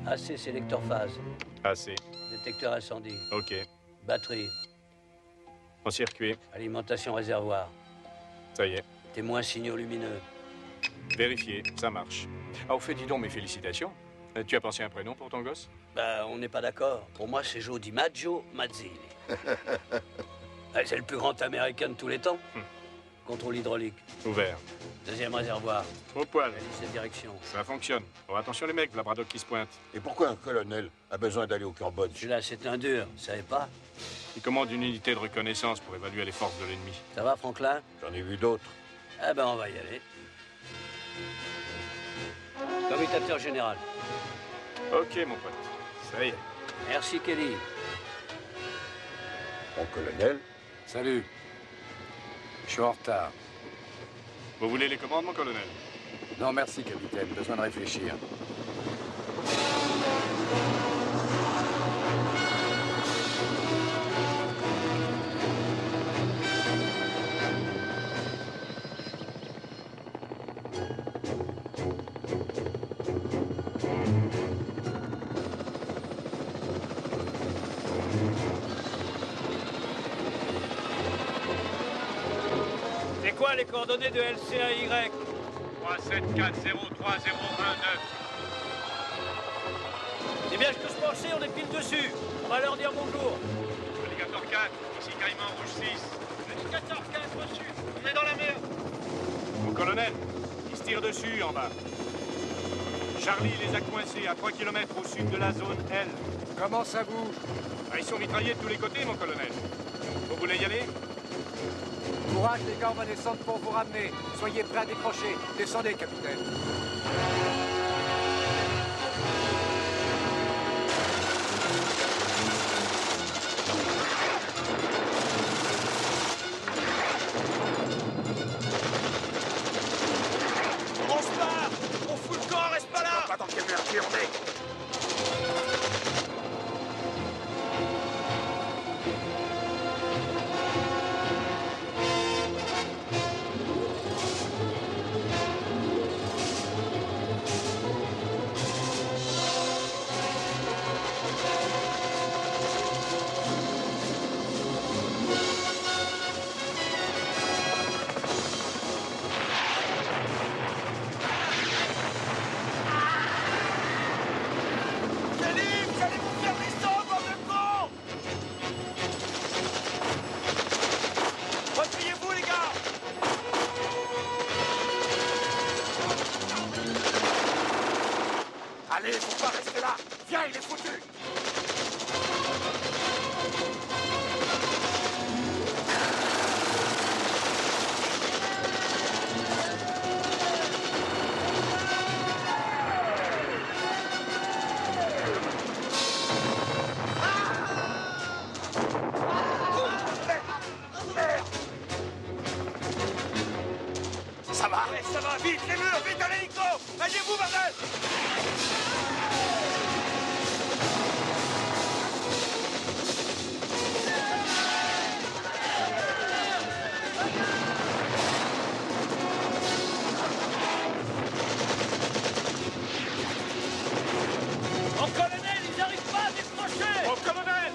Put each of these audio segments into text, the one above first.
AC sélecteur phase. AC. Détecteur incendie. Ok. Batterie. En circuit. Alimentation réservoir. Ça y est. Témoin signaux lumineux. Vérifié, ça marche. Ah, au fait, dis donc, mes félicitations. Tu as pensé à un prénom pour ton gosse? Bah, on n'est pas d'accord. Pour moi, c'est Joe DiMaggio Mazzilli. C'est le plus grand américain de tous les temps. Contrôle hydraulique. Ouvert. Deuxième réservoir. Au poil. La liste de direction. Ça fonctionne. Bon, attention les mecs, la Braddock qui se pointe. Et pourquoi un colonel a besoin d'aller au Cambodge? Celui-là, c'est un dur. Vous savez pas? Il commande une unité de reconnaissance pour évaluer les forces de l'ennemi. Ça va, Franklin? J'en ai vu d'autres. Ah ben, on va y aller. Commutateur général. Ok, mon pote. Ça y est. Merci, Kelly. Mon colonel? Salut. Je suis en retard. Vous voulez les commandes, mon colonel? Non, merci, capitaine. Besoin de réfléchir. C'est quoi les coordonnées de LCAY? 37403019. C'est bien ce que je pensais, on est pile dessus. On va leur dire bonjour. Alligator 4, ici Caïman Rouge 6. Alligator 4 reçu. On est dans la merde. Mon colonel, ils se tirent dessus en bas. Charlie les a coincés à 3 km au sud de la zone L. Comment ça bouge? Ah, ils sont mitraillés de tous les côtés, mon colonel. Vous voulez y aller? Courage, les gars, on va descendre pour vous ramener. Soyez prêts à décrocher. Descendez, capitaine. On se barre! On fout le camp, reste pas là! Pas dans quel merdier on est! Allez, faut pas rester là! Viens, il est foutu! Ça va? Ouais, ça va, vite, les murs, vite à l'hélico! Alliez-vous, bordel! Mon colonel, ils n'arrivent pas à décrocher! Mon colonel!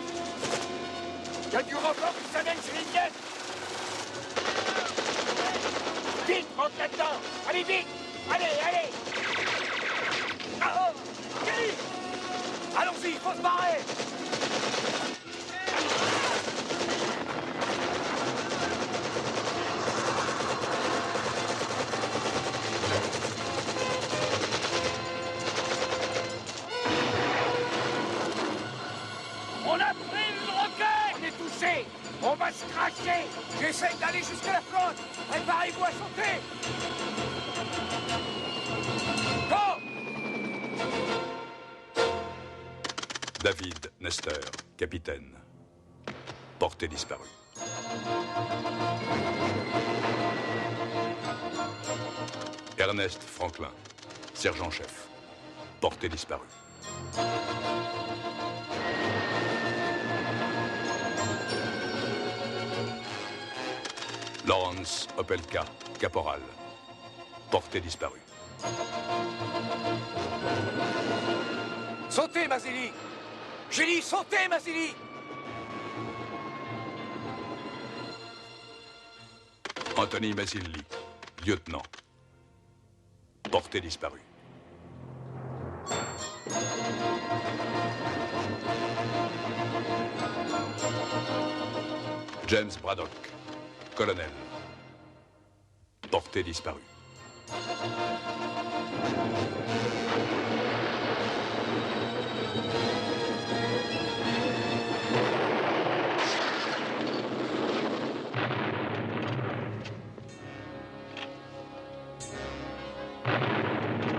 Il y a du rebord qui s'amène sur les lièges! Vite, monte là-dedans! Allez, vite! Allez, allez! Ah, oh! Kelly! Allons-y, faut se barrer! On a pris une roquette! On est touché! On va se cracher! J'essaye d'aller jusqu'à la flotte! Préparez-vous à sauter! Go! David Nestor, capitaine. Porté disparu. Ernest Franklin, sergent-chef. Portée disparue. Lawrence Opelka, caporal. Portée disparue. Sautez, Mazzilli! J'ai dit sautez, Mazzilli! Anthony Mazzilli, lieutenant. Portée disparue. James Braddock, colonel. Portée disparue.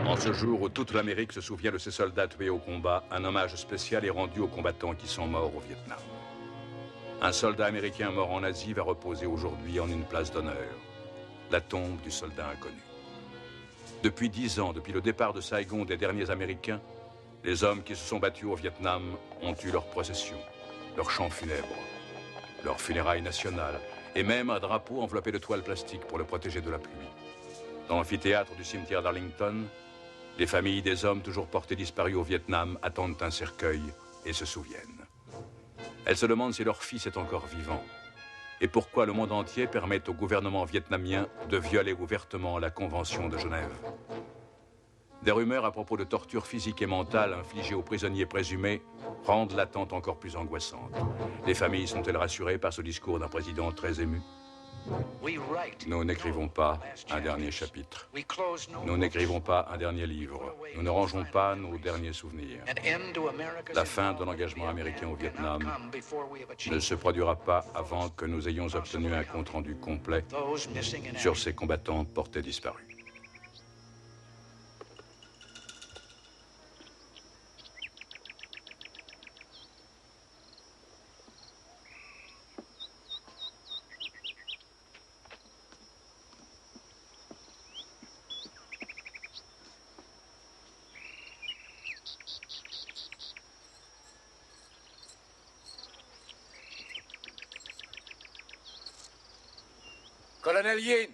En ce jour où toute l'Amérique se souvient de ses soldats tués au combat, un hommage spécial est rendu aux combattants qui sont morts au Vietnam. Un soldat américain mort en Asie va reposer aujourd'hui en une place d'honneur, la tombe du soldat inconnu. Depuis 10 ans, depuis le départ de Saigon des derniers Américains, les hommes qui se sont battus au Vietnam ont eu leur procession, leur chant funèbre, leur funérailles nationales, et même un drapeau enveloppé de toile plastique pour le protéger de la pluie. Dans l'amphithéâtre du cimetière d'Arlington, les familles des hommes toujours portés disparus au Vietnam attendent un cercueil et se souviennent. Elles se demandent si leur fils est encore vivant et pourquoi le monde entier permet au gouvernement vietnamien de violer ouvertement la Convention de Genève. Des rumeurs à propos de tortures physiques et mentales infligées aux prisonniers présumés rendent l'attente encore plus angoissante. Les familles sont-elles rassurées par ce discours d'un président très ému? Nous n'écrivons pas un dernier chapitre. Nous n'écrivons pas un dernier livre. Nous ne rangeons pas nos derniers souvenirs. La fin de l'engagement américain au Vietnam ne se produira pas avant que nous ayons obtenu un compte-rendu complet sur ces combattants portés disparus. Colonel Yin,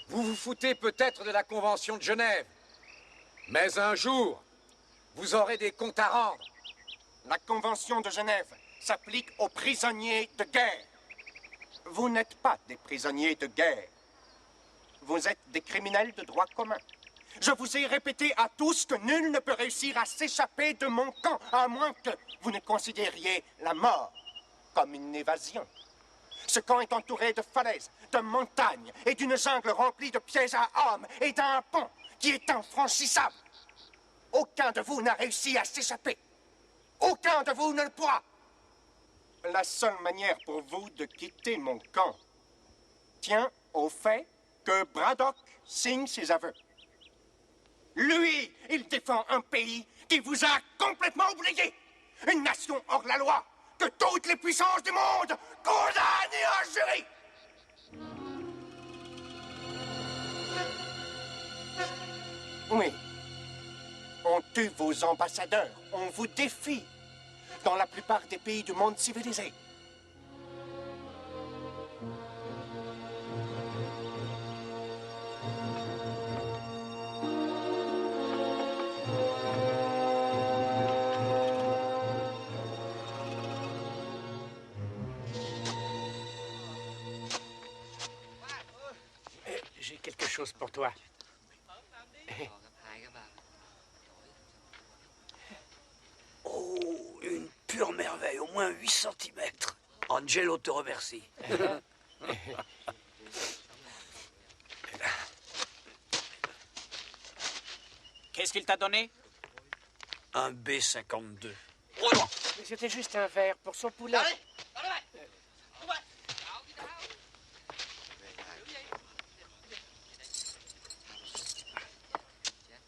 vous vous foutez peut-être de la Convention de Genève, mais un jour, vous aurez des comptes à rendre. La Convention de Genève s'applique aux prisonniers de guerre. Vous n'êtes pas des prisonniers de guerre. Vous êtes des criminels de droit commun. Je vous ai répété à tous que nul ne peut réussir à s'échapper de mon camp, à moins que vous ne considériez la mort comme une évasion. Ce camp est entouré de falaises, de montagnes et d'une jungle remplie de pièges à hommes et d'un pont qui est infranchissable. Aucun de vous n'a réussi à s'échapper. Aucun de vous ne le pourra. La seule manière pour vous de quitter mon camp tient au fait que Braddock signe ses aveux. Lui, il défend un pays qui vous a complètement oublié. Une nation hors la loi que toutes les puissances du monde condamnent et injurient. Oui. On tue vos ambassadeurs, on vous défie dans la plupart des pays du monde civilisé. J'ai quelque chose pour toi. Oh, une pure merveille, au moins 8 cm. Angelo te remercie. Qu'est-ce qu'il t'a donné? Un B-52. Mais c'était juste un verre pour son poulet.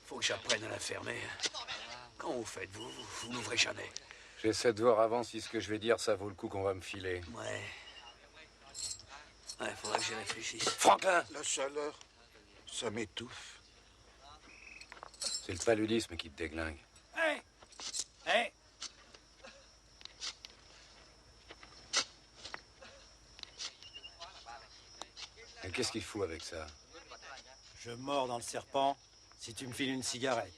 Faut que j'apprenne à la fermer. Quand vous faites, vous n'ouvrez jamais. J'essaie de voir avant si ce que je vais dire, ça vaut le coup qu'on va me filer. Ouais. Ouais, faudra que j'y réfléchisse. Franklin! La chaleur, ça m'étouffe. C'est le paludisme qui te déglingue. Hé Hé Et qu'est-ce qu'il fout avec ça? Je mords dans le serpent si tu me files une cigarette.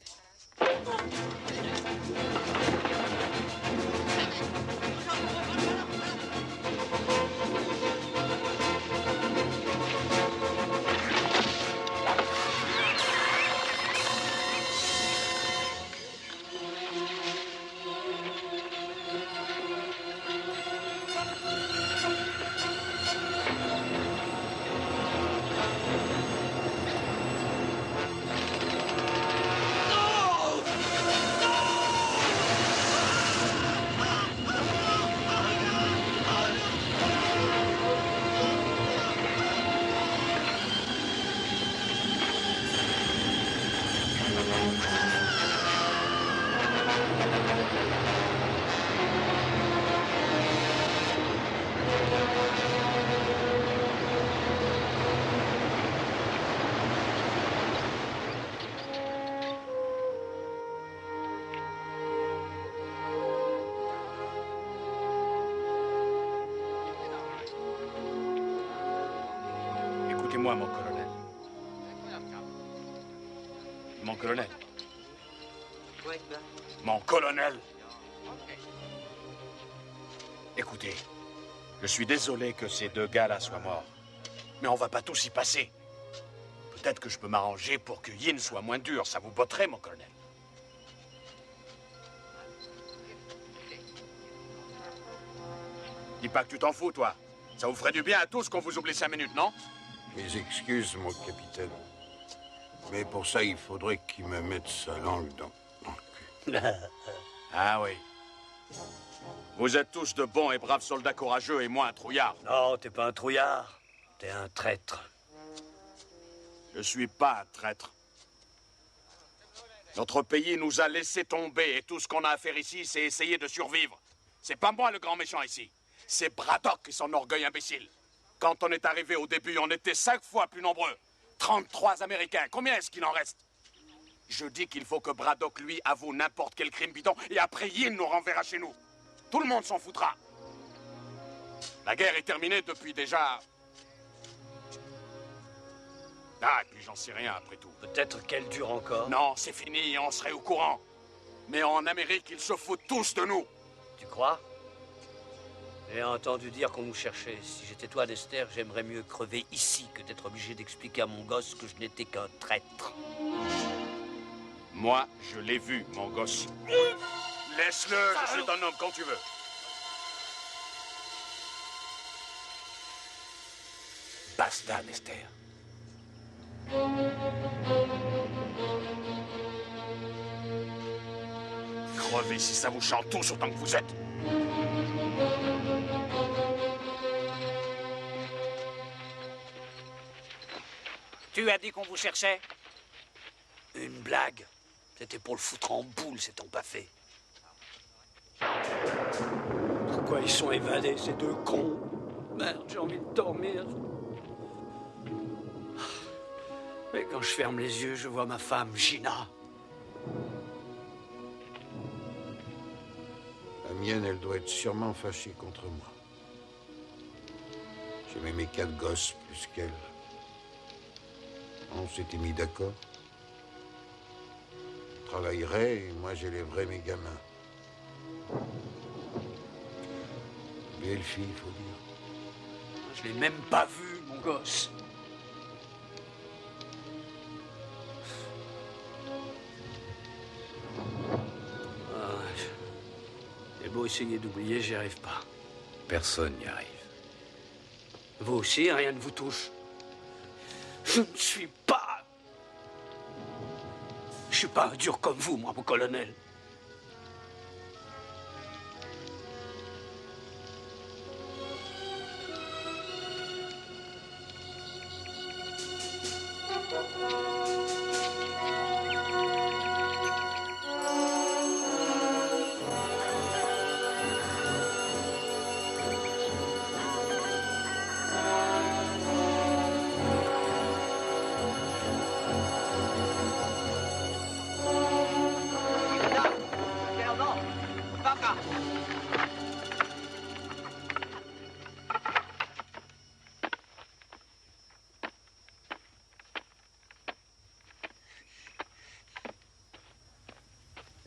Écoutez-moi, mon colonel. Mon colonel. Mon colonel. Écoutez, je suis désolé que ces deux gars-là soient morts. Mais on va pas tous y passer. Peut-être que je peux m'arranger pour que Yin soit moins dur. Ça vous botterait, mon colonel. Dis pas que tu t'en fous, toi. Ça vous ferait du bien à tous qu'on vous oublie 5 minutes, non? Mes excuses, mon capitaine. Mais pour ça, il faudrait qu'il me mette sa langue dans le cul. Ah oui. Vous êtes tous de bons et braves soldats courageux et moi un trouillard. Non, t'es pas un trouillard. T'es un traître. Je suis pas un traître. Notre pays nous a laissé tomber et tout ce qu'on a à faire ici, c'est essayer de survivre. C'est pas moi le grand méchant ici. C'est Braddock et son orgueil imbécile. Quand on est arrivé au début, on était 5 fois plus nombreux. 33 Américains. Combien est-ce qu'il en reste? Je dis qu'il faut que Braddock, lui, avoue n'importe quel crime bidon et après Yin nous renverra chez nous. Tout le monde s'en foutra. La guerre est terminée depuis déjà... Ah, et puis j'en sais rien après tout. Peut-être qu'elle dure encore. Non, c'est fini, on serait au courant. Mais en Amérique, ils se foutent tous de nous. Tu crois? J'ai entendu dire qu'on nous cherchait. Si j'étais toi, Lester, j'aimerais mieux crever ici que d'être obligé d'expliquer à mon gosse que je n'étais qu'un traître. Moi, je l'ai vu, mon gosse. Laisse-le, je suis ton homme quand tu veux. Basta, Lester. Crevez si ça vous chante tous autant que vous êtes. Tu as dit qu'on vous cherchait? Une blague. C'était pour le foutre en boule, cet empaffé. Pourquoi ils sont évadés, ces deux cons? Merde, j'ai envie de dormir. Mais quand je ferme les yeux, je vois ma femme, Gina. La mienne, elle doit être sûrement fâchée contre moi. J'aimais mes 4 gosses plus qu'elle. On s'était mis d'accord. Je travaillerais et moi j'élèverais mes gamins. Belle fille, il faut dire. Je l'ai même pas vu, mon gosse. J'ai beau essayer d'oublier, j'y arrive pas. Personne n'y arrive. Vous aussi, rien ne vous touche. Je ne suis pas... Je suis pas un dur comme vous, moi, mon colonel.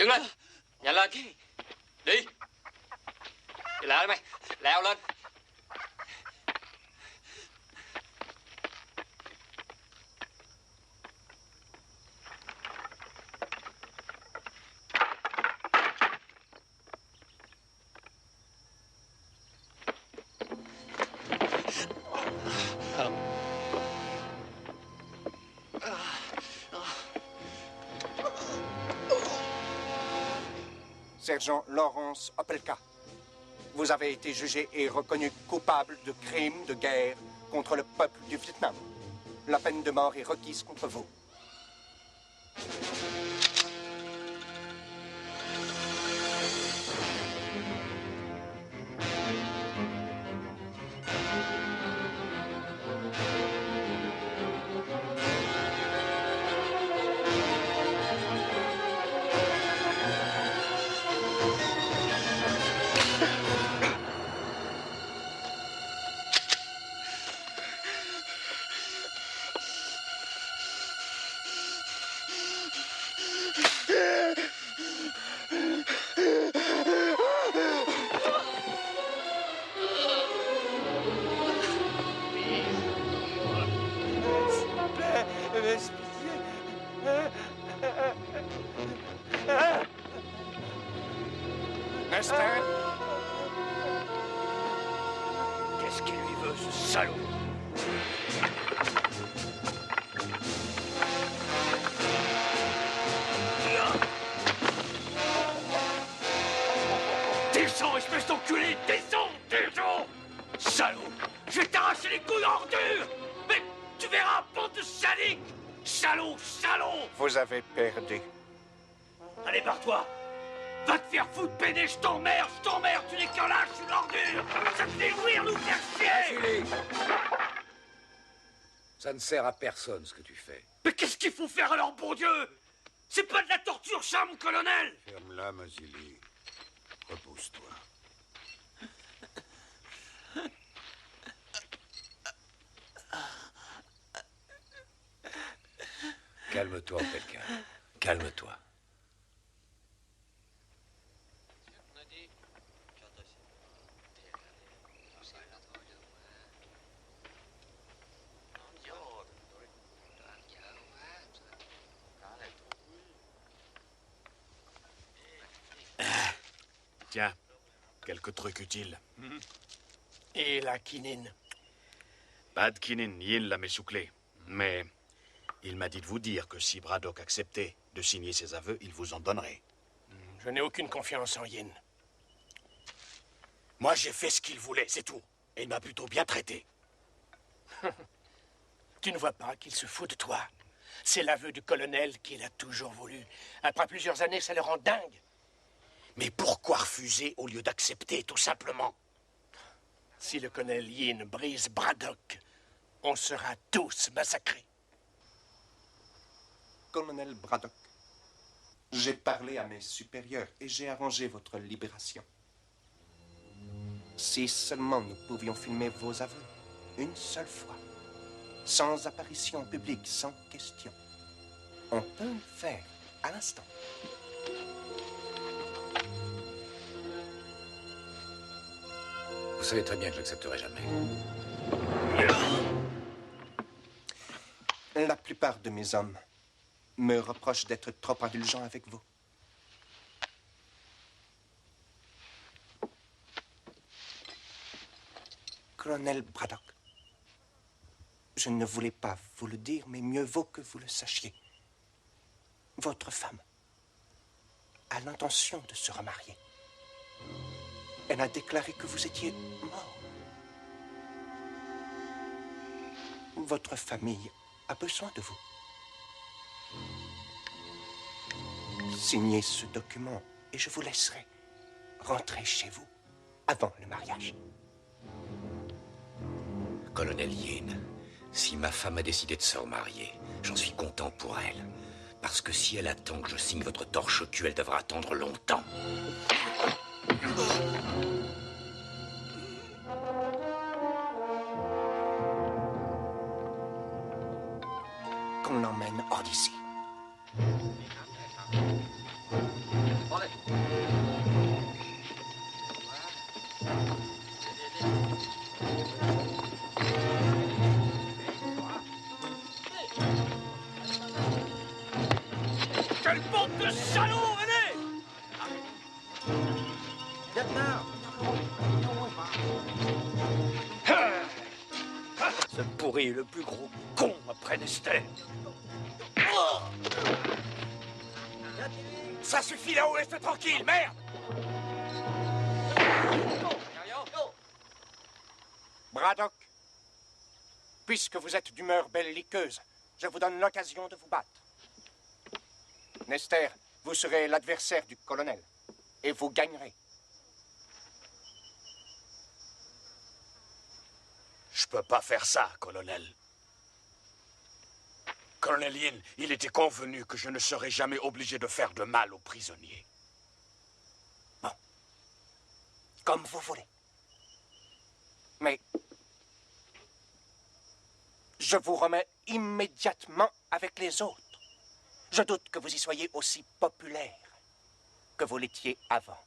Đứng lên. Nhanh lên. Đi. Đi lại mày. Leo lên. Sergent Lawrence Opelka, vous avez été jugé et reconnu coupable de crimes de guerre contre le peuple du Vietnam. La peine de mort est requise contre vous. Esther? Qu'est-ce qu'il lui veut, ce salaud? Descends, espèce d'enculé! Descends! Descends! Salaud! Je vais t'arracher les couilles en ordure! Mais tu verras, bande de sadiques! Salaud! Salaud! Vous avez perdu. Allez, barre-toi! Va te faire foutre, Béné, je t'emmerde, tu n'es qu'un lâche, une ordure! Ça te fait jouir, nous faire chier! Julie, ça ne sert à personne ce que tu fais. Mais qu'est-ce qu'il faut faire alors, bon Dieu? C'est pas de la torture, ça, mon colonel! Ferme-la, Mazili. Repose-toi. Calme-toi, Opelka. Calme-toi. Tiens, quelques trucs utiles. Et la quinine? Pas de quinine, Yin l'a messouclé. Mais il m'a dit de vous dire que si Braddock acceptait de signer ses aveux, il vous en donnerait. Je n'ai aucune confiance en Yin. Moi, j'ai fait ce qu'il voulait, c'est tout. Et il m'a plutôt bien traité. Tu ne vois pas qu'il se fout de toi? C'est l'aveu du colonel qu'il a toujours voulu. Après plusieurs années, ça le rend dingue. Mais pourquoi refuser au lieu d'accepter, tout simplement? Si le colonel Yin brise Braddock, on sera tous massacrés. Colonel Braddock, j'ai parlé à mes supérieurs et j'ai arrangé votre libération. Si seulement nous pouvions filmer vos aveux, une seule fois, sans apparition publique, sans question. On peut le faire à l'instant. Vous savez très bien que je n'accepterai jamais. La plupart de mes hommes me reprochent d'être trop indulgent avec vous. Colonel Braddock, je ne voulais pas vous le dire, mais mieux vaut que vous le sachiez. Votre femme a l'intention de se remarier. Elle a déclaré que vous étiez mort. Votre famille a besoin de vous. Signez ce document et je vous laisserai rentrer chez vous avant le mariage. Colonel Yin, si ma femme a décidé de se remarier, j'en suis content pour elle. Parce que si elle attend que je signe votre torche au cul, elle devra attendre longtemps. Qu'on l'emmène hors d'ici. salaud, venez! Ce pourri est le plus gros con après Nester. Ça suffit là-haut, laisse-le tranquille, merde! Braddock, puisque vous êtes d'humeur belliqueuse, je vous donne l'occasion de vous battre. Nester, vous serez l'adversaire du colonel, et vous gagnerez. Je peux pas faire ça, colonel. Colonel Yin, il était convenu que je ne serais jamais obligé de faire de mal aux prisonniers. Bon. Comme vous voulez. Mais je vous remets immédiatement avec les autres. Je doute que vous y soyez aussi populaire que vous l'étiez avant.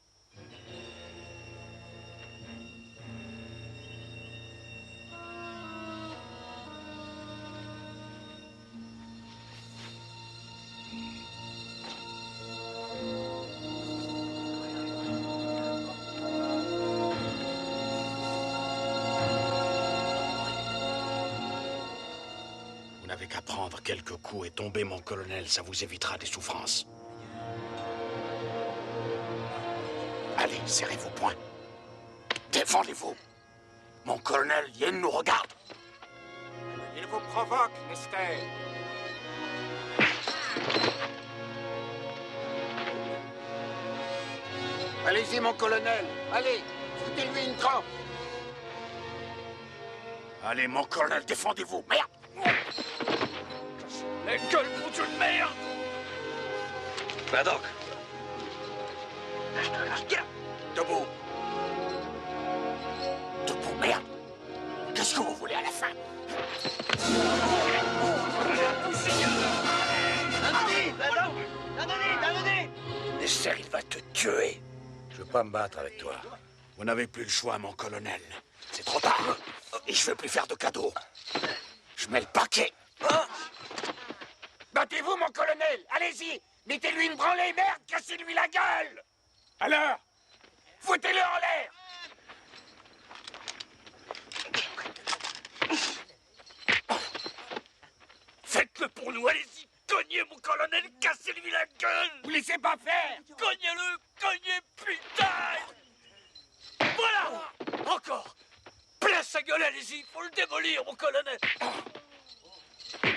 Vous n'avez qu'à prendre quelques coups et tomber, mon colonel, ça vous évitera des souffrances. Allez, serrez vos poings. Défendez-vous. Mon colonel Yin nous regarde. Il vous provoque, Nester. Allez-y, mon colonel. Allez, foutez-lui une trempe. Allez, mon colonel, défendez-vous. Merde! La gueule, mon Dieu de merde! Braddock. Debout. Debout, merde. Qu'est-ce que vous voulez à la fin? Nester, il va te tuer. Je veux pas me battre avec toi. Vous n'avez plus le choix, mon colonel. C'est trop tard. Et je veux plus faire de cadeaux. Je mets le paquet. Battez-vous, mon colonel! Allez-y! Mettez-lui une branlée, merde! Cassez-lui la gueule! Alors? Foutez-le en l'air! Faites-le pour nous, allez-y! Cognez, mon colonel, cassez-lui la gueule! Vous laissez pas faire! Cognez-le! Cognez, putain! Voilà! Encore! Plein sa gueule, allez-y! Faut le démolir, mon colonel!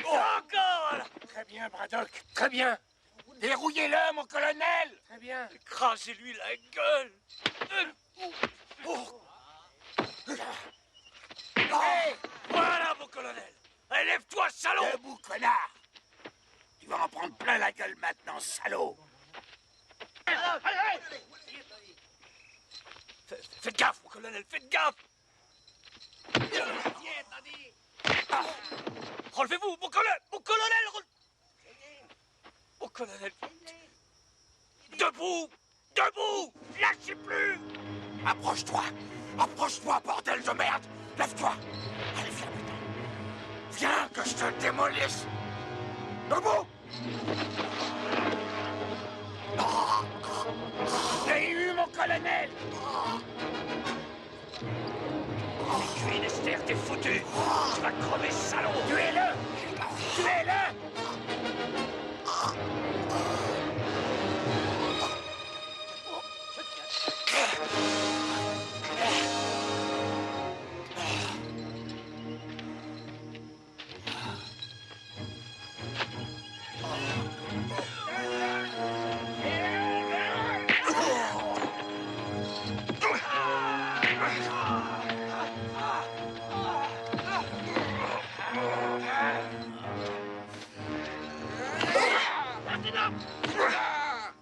Encore, là! Très bien, Braddock, très bien. Dérouillez-le, mon colonel! Très bien. Écrasez-lui la gueule! Hey! Voilà, mon colonel! Allez, lève-toi, salaud! Debout, connard! Tu vas en prendre plein la gueule maintenant, salaud! Faites gaffe, mon colonel, faites gaffe! Relevez-vous, mon colonel! Mon colonel! Mon colonel! Debout! Debout! Lâchez plus! Approche-toi! Approche-toi, bordel de merde! Lève-toi! Allez, viens, putain! Viens, que je te démolisse! Debout! J'ai eu, mon colonel! Tuez Nester, t'es foutu! Tu vas crever, salaud! Tuez-le! Tuez-le!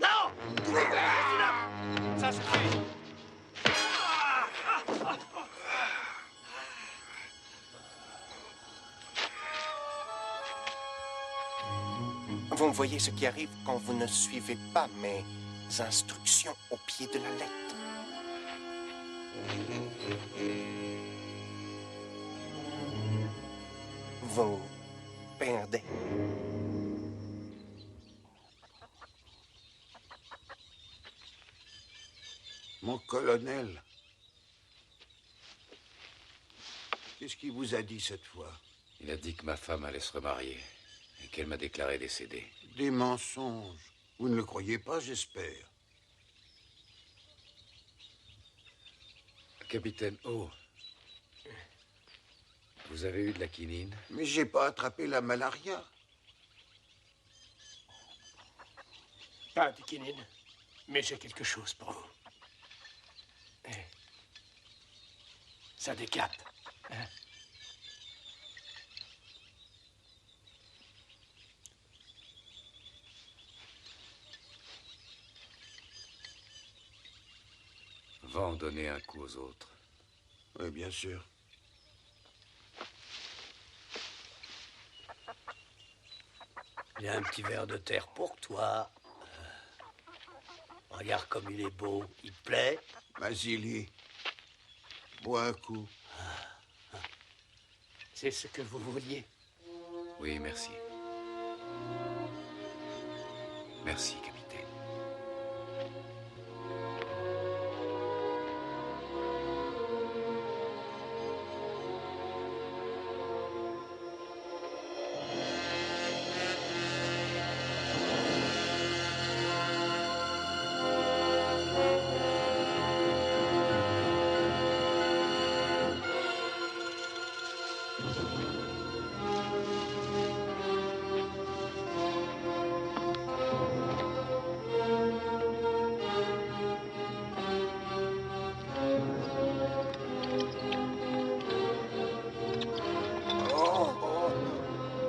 Non! Ça suffit! Vous voyez ce qui arrive quand vous ne suivez pas mes instructions au pied de la lettre. Vous perdez. Mon colonel. Qu'est-ce qu'il vous a dit cette fois? Il a dit que ma femme allait se remarier et qu'elle m'a déclaré décédée. Des mensonges. Vous ne le croyez pas, j'espère. Capitaine O, vous avez eu de la quinine? Mais j'ai pas attrapé la malaria. Pas de quinine, mais j'ai quelque chose pour vous. Ça décape. Hein? Va en donner un coup aux autres. Oui, bien sûr. Il y a un petit verre de terre pour toi. Regarde comme il est beau. Il te plaît? Vasily, bois un coup. C'est ce que vous vouliez. Oui, merci. Merci, capitaine.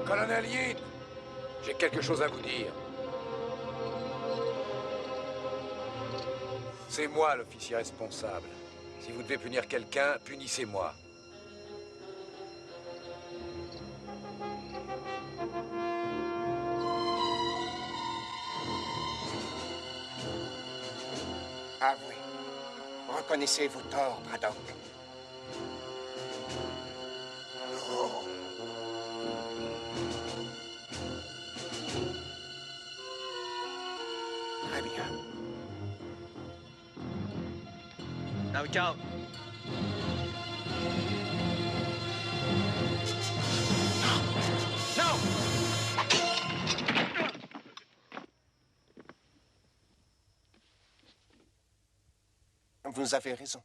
Colonel Yin, j'ai quelque chose à vous dire. C'est moi l'officier responsable. Si vous devez punir quelqu'un, punissez-moi. Avouez. Reconnaissez vos torts, Braddock. Oh. Très bien. Now go. No! Vous avez raison.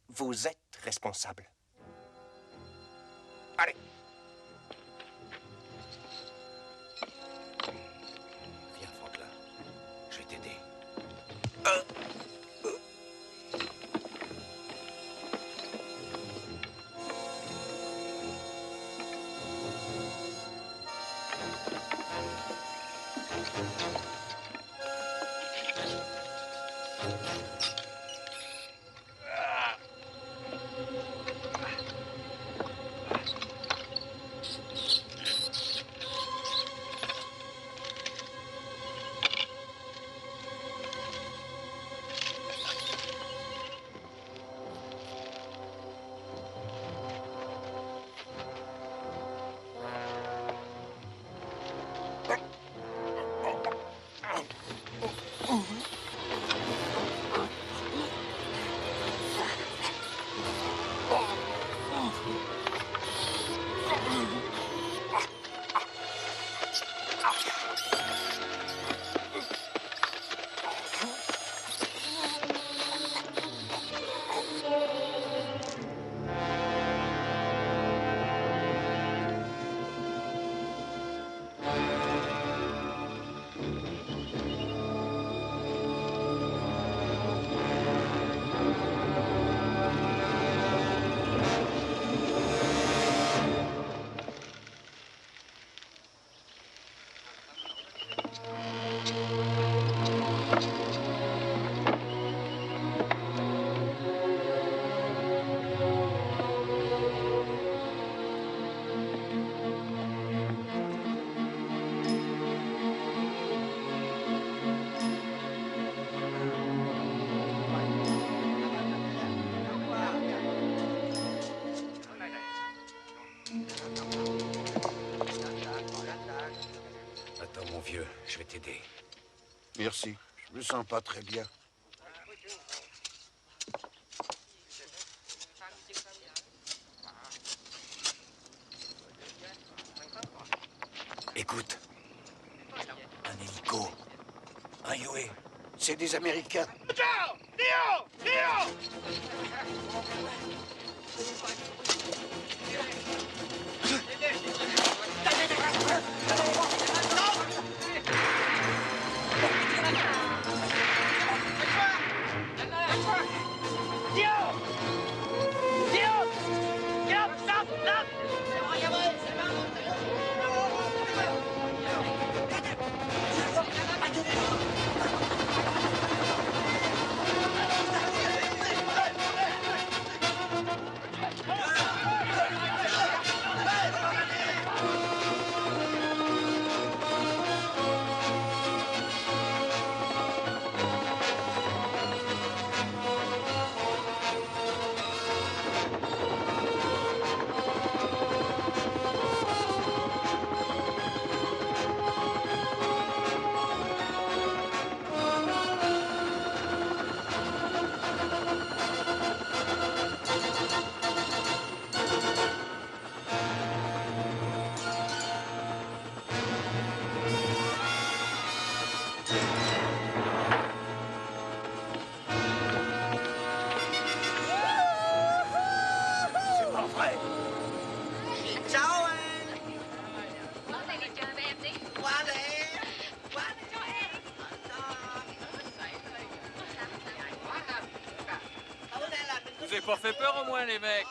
Vous êtes responsable. Allez. Viens, Franklin. Je vais t'aider. Attends, mon vieux, je vais t'aider. Merci. Je me sens pas très bien. Écoute. Un hélico. Un Huey. C'est des Américains. Ciao! Dio! Dio! Vous avez pas fait peur au moins, les mecs?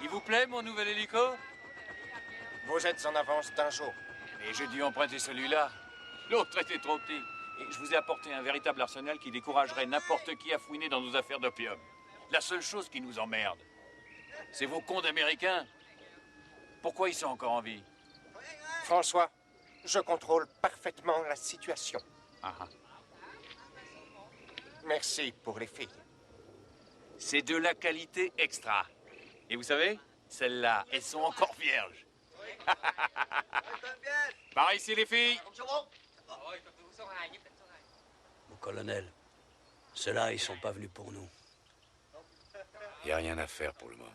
Il vous plaît, mon nouvel hélico? Vous êtes en avance d'un jour. Mais j'ai dû emprunter celui-là. L'autre était trop petit. Et je vous ai apporté un véritable arsenal qui découragerait n'importe qui à fouiner dans nos affaires d'opium. La seule chose qui nous emmerde, c'est vos cons d'Américains. Pourquoi ils sont encore en vie? François, je contrôle parfaitement la situation. Ah ah. Merci pour les filles. C'est de la qualité extra. Et vous savez, celles-là, elles sont encore vierges. Par ici, les filles. Mon colonel, ceux-là, ils sont pas venus pour nous. Y a rien à faire pour le moment.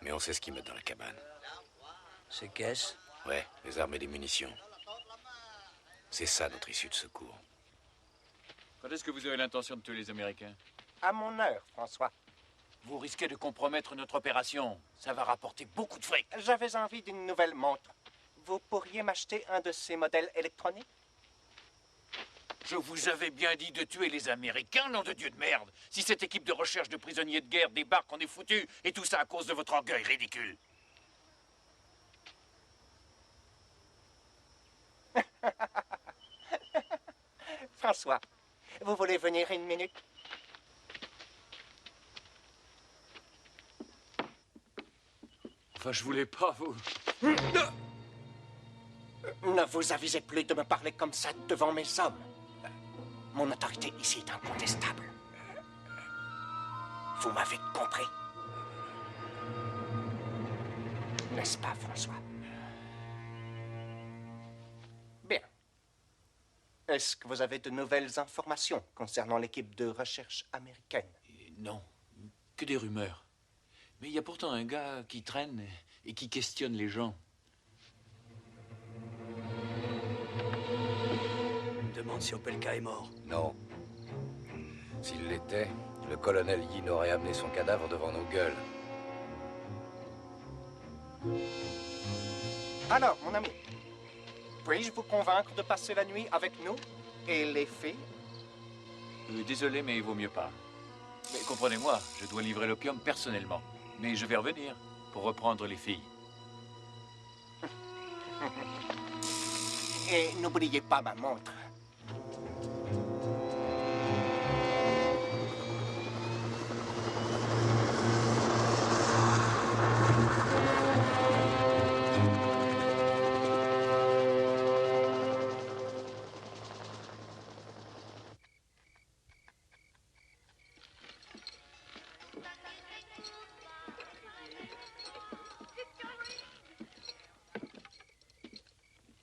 Mais on sait ce qu'ils mettent dans la cabane. Ces caisses? Ouais, les armes et les munitions. C'est ça notre issue de secours. Quand est-ce que vous avez l'intention de tuer les Américains? À mon heure, François. Vous risquez de compromettre notre opération. Ça va rapporter beaucoup de fric. J'avais envie d'une nouvelle montre. Vous pourriez m'acheter un de ces modèles électroniques? Je vous avais bien dit de tuer les Américains, nom de Dieu de merde. Si cette équipe de recherche de prisonniers de guerre débarque, on est foutu. Et tout ça à cause de votre orgueil ridicule. François, vous voulez venir une minute? Enfin, je voulais pas, vous. Ne vous avisez plus de me parler comme ça devant mes hommes. Mon autorité ici est incontestable. Vous m'avez compris? N'est-ce pas, François? Bien. Est-ce que vous avez de nouvelles informations concernant l'équipe de recherche américaine? Non, que des rumeurs. Mais il y a pourtant un gars qui traîne et qui questionne les gens. Je me demande si Opelka est mort. Non. S'il l'était, le colonel Yin aurait amené son cadavre devant nos gueules. Alors, mon ami, puis-je vous convaincre de passer la nuit avec nous et les filles? Désolé, mais il vaut mieux pas. Mais comprenez-moi, je dois livrer l'opium personnellement. Mais je vais revenir pour reprendre les filles. Et n'oubliez pas ma montre.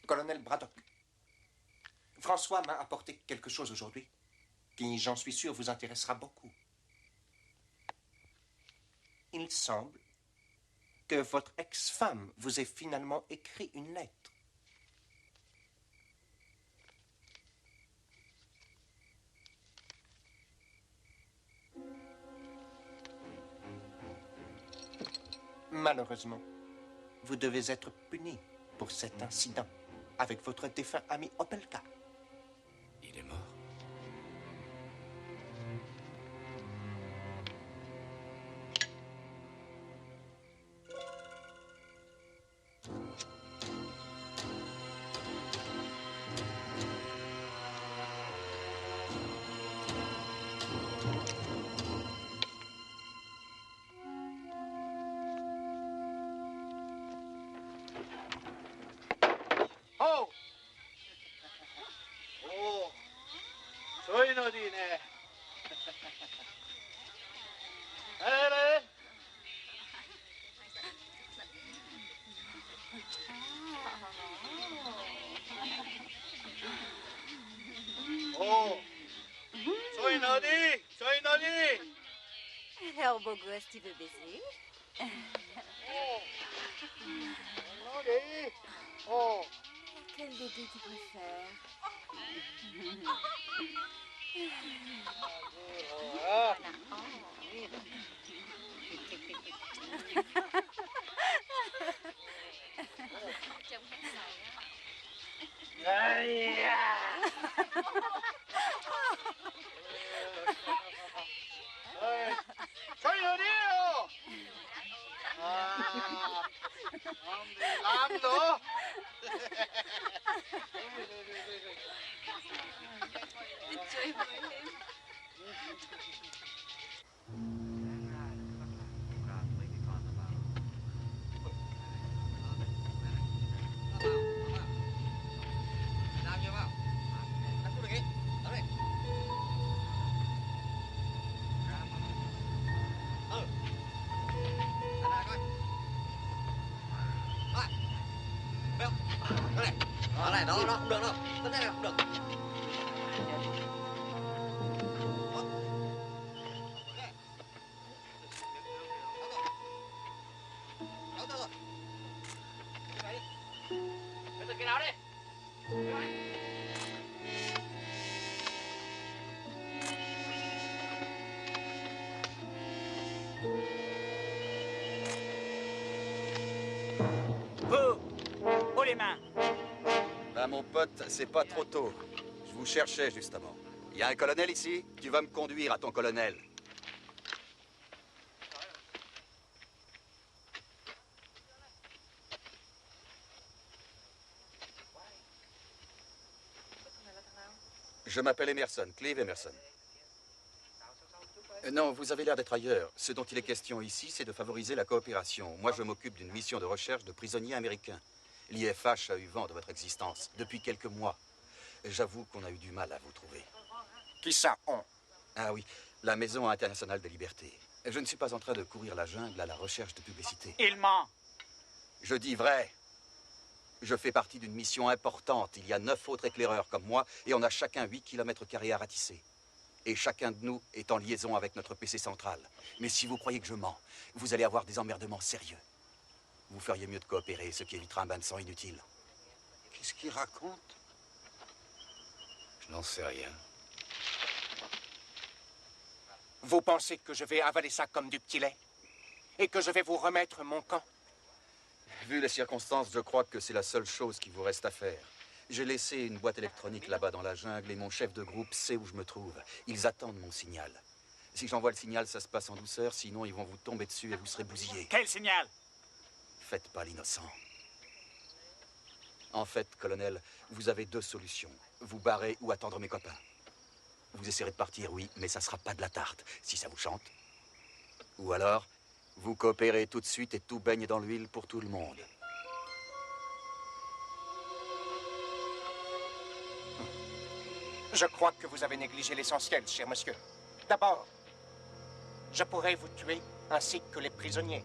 Colonel Braddock, François m'a apporté quelque chose aujourd'hui qui, j'en suis sûr, vous intéressera beaucoup. Il semble que votre ex-femme vous ait finalement écrit une lettre. Malheureusement, vous devez être puni pour cet incident avec votre défunt ami Opelka. Il est mort. Oh! Oh! Soy Nodine. Allez! Oh! Soy Nodi! Soy Nodi! Alors, beau gosse, tu veux baiser? Oh! Nodi! Oh! Quel bébé tu préfères? Ah! Aïe! Soy Nodino! Ah! Lando! Ở này, đó, không được đâu. Cái này không được. Cái nào đi? Vous, haut les mains. Ben, mon pote, c'est pas trop tôt. Je vous cherchais, justement. Il y a un colonel ici? Tu vas me conduire à ton colonel. Je m'appelle Emerson, Clive Emerson. Non, vous avez l'air d'être ailleurs. Ce dont il est question ici, c'est de favoriser la coopération. Moi, je m'occupe d'une mission de recherche de prisonniers américains. L'IFH a eu vent de votre existence depuis quelques mois. J'avoue qu'on a eu du mal à vous trouver. Qui ça, on? Ah oui, la Maison internationale des libertés. Je ne suis pas en train de courir la jungle à la recherche de publicité. Il ment. Je dis vrai. Je fais partie d'une mission importante. Il y a 9 autres éclaireurs comme moi et on a chacun 8 km² à ratisser. Et chacun de nous est en liaison avec notre PC central. Mais si vous croyez que je mens, vous allez avoir des emmerdements sérieux. Vous feriez mieux de coopérer, ce qui évitera un bain de sang inutile. Qu'est-ce qu'il raconte? Je n'en sais rien. Vous pensez que je vais avaler ça comme du petit lait? Et que je vais vous remettre mon camp? Vu les circonstances, je crois que c'est la seule chose qui vous reste à faire. J'ai laissé une boîte électronique là-bas dans la jungle et mon chef de groupe sait où je me trouve. Ils attendent mon signal. Si j'envoie le signal, ça se passe en douceur, sinon ils vont vous tomber dessus et vous serez bousillés. Quel signal? Faites pas l'innocent. En fait, colonel, vous avez 2 solutions. Vous barrer ou attendre mes copains. Vous essaierez de partir, oui, mais ça sera pas de la tarte, si ça vous chante. Ou alors, vous coopérez tout de suite et tout baigne dans l'huile pour tout le monde. Je crois que vous avez négligé l'essentiel, cher monsieur. D'abord, je pourrais vous tuer ainsi que les prisonniers.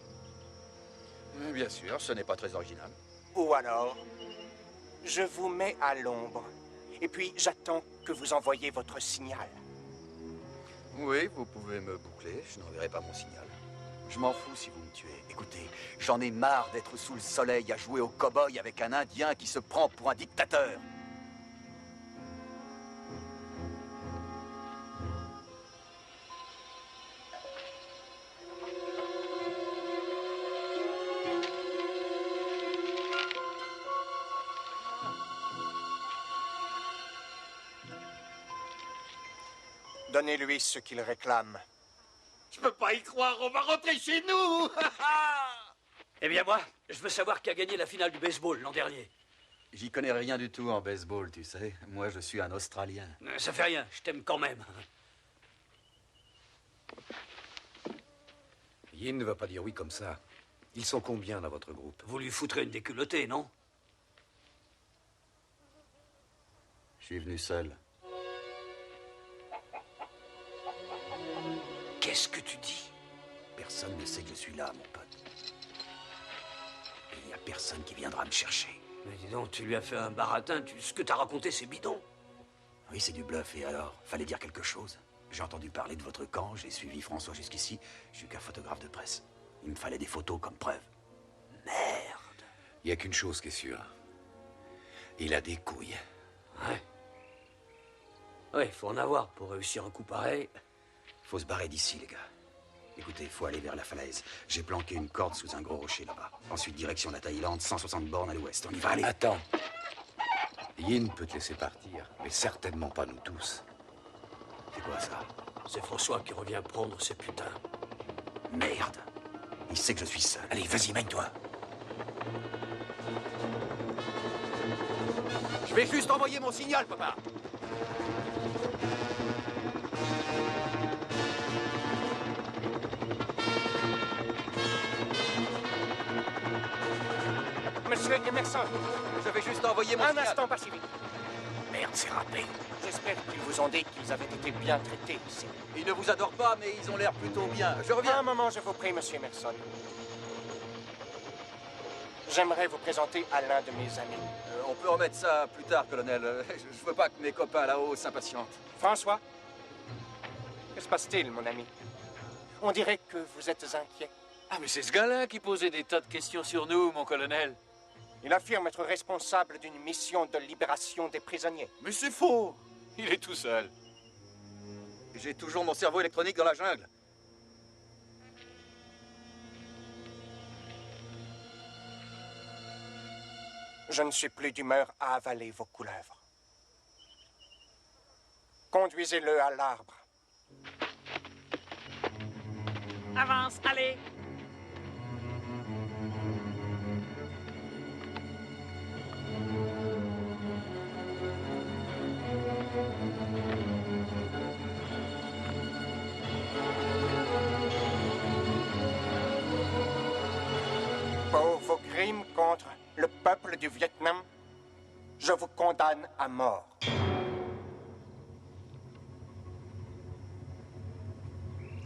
Bien sûr, ce n'est pas très original. Ou alors, je vous mets à l'ombre. Et puis, j'attends que vous envoyiez votre signal. Oui, vous pouvez me boucler, je n'enverrai pas mon signal. Je m'en fous si vous me tuez. Écoutez, j'en ai marre d'être sous le soleil à jouer au cow-boy avec un Indien qui se prend pour un dictateur. Donnez-lui ce qu'il réclame. Je peux pas y croire, on va rentrer chez nous. Eh bien moi, je veux savoir qui a gagné la finale du baseball l'an dernier. J'y connais rien du tout en baseball, tu sais. Moi, je suis un Australien. Ça fait rien, je t'aime quand même. Yin ne va pas dire oui comme ça. Ils sont combien dans votre groupe? Vous lui foutrez une déculottée, non? Je suis venu seul. Qu'est-ce que tu dis? Personne ne sait que je suis là, mon pote. Et il n'y a personne qui viendra me chercher. Mais dis donc, tu lui as fait un baratin, ce que t'as raconté, c'est bidon. Oui, c'est du bluff, et alors? Fallait dire quelque chose. J'ai entendu parler de votre camp, j'ai suivi François jusqu'ici. Je suis qu'un photographe de presse. Il me fallait des photos comme preuve. Merde. Il n'y a qu'une chose qui est sûre. Il a des couilles. Ouais. Ouais, faut en avoir pour réussir un coup pareil. Faut se barrer d'ici, les gars. Écoutez, faut aller vers la falaise. J'ai planqué une corde sous un gros rocher là-bas. Ensuite, direction la Thaïlande, 160 bornes à l'ouest. On y va, aller. Attends. Yin peut te laisser partir, mais certainement pas nous tous. C'est quoi ça? C'est François qui revient prendre ses putains. Merde. Il sait que je suis seul. Allez, vas-y, mène-toi. Je vais juste envoyer mon signal, papa. Monsieur Emerson, je vais juste envoyer mon signal. Un instant, pas si vite. Merde, c'est râpé. J'espère qu'ils vous ont dit qu'ils avaient été bien traités ici. Ils ne vous adorent pas, mais ils ont l'air plutôt bien. Je reviens. Un moment, je vous prie, monsieur Emerson. J'aimerais vous présenter à l'un de mes amis. On peut remettre ça plus tard, colonel. Je veux pas que mes copains là-haut s'impatientent. François, que se passe-t-il, mon ami? On dirait que vous êtes inquiet. Ah, mais c'est ce gars-là qui posait des tas de questions sur nous, mon colonel. Il affirme être responsable d'une mission de libération des prisonniers. Mais c'est faux. Il est tout seul. J'ai toujours mon cerveau électronique dans la jungle. Je ne suis plus d'humeur à avaler vos couleuvres. Conduisez-le à l'arbre. Avance, allez. Pour vos crimes contre le peuple du Vietnam, je vous condamne à mort.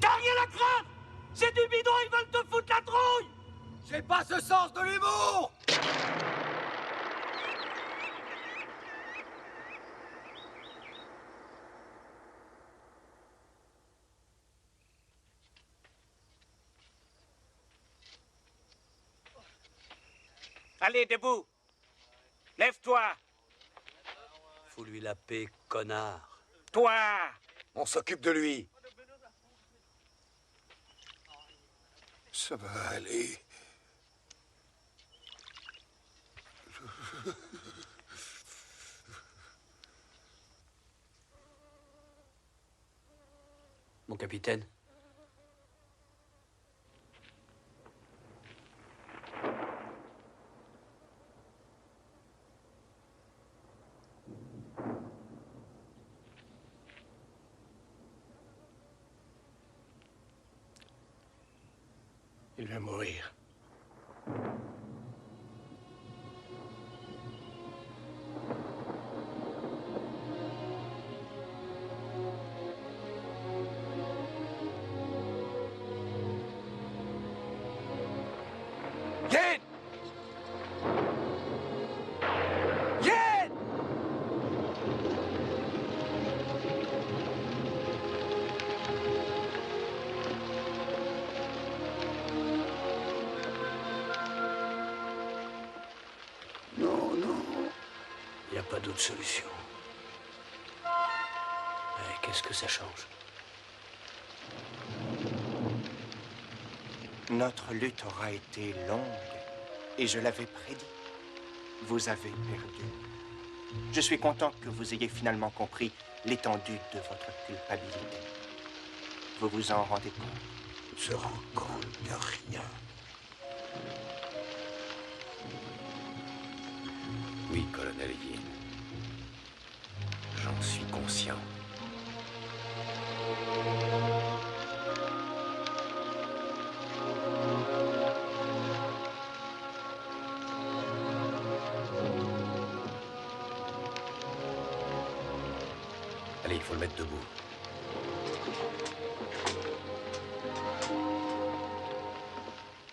T'as rien à craindre! C'est du bidon, ils veulent te foutre la trouille! J'ai pas ce sens de l'humour! Allez, debout. Lève-toi. Faut lui la paix, connard. Toi. On s'occupe de lui. Ça va aller. Mon capitaine. Il va mourir. Yin! Yin! Non, non. Il n'y a pas d'autre solution. Mais qu'est-ce que ça change? Notre lutte aura été longue, et je l'avais prédit. Vous avez perdu. Je suis content que vous ayez finalement compris l'étendue de votre culpabilité. Vous vous en rendez compte? On se rend compte de rien. Oui, colonel Yin. J'en suis conscient. Allez, il faut le mettre debout.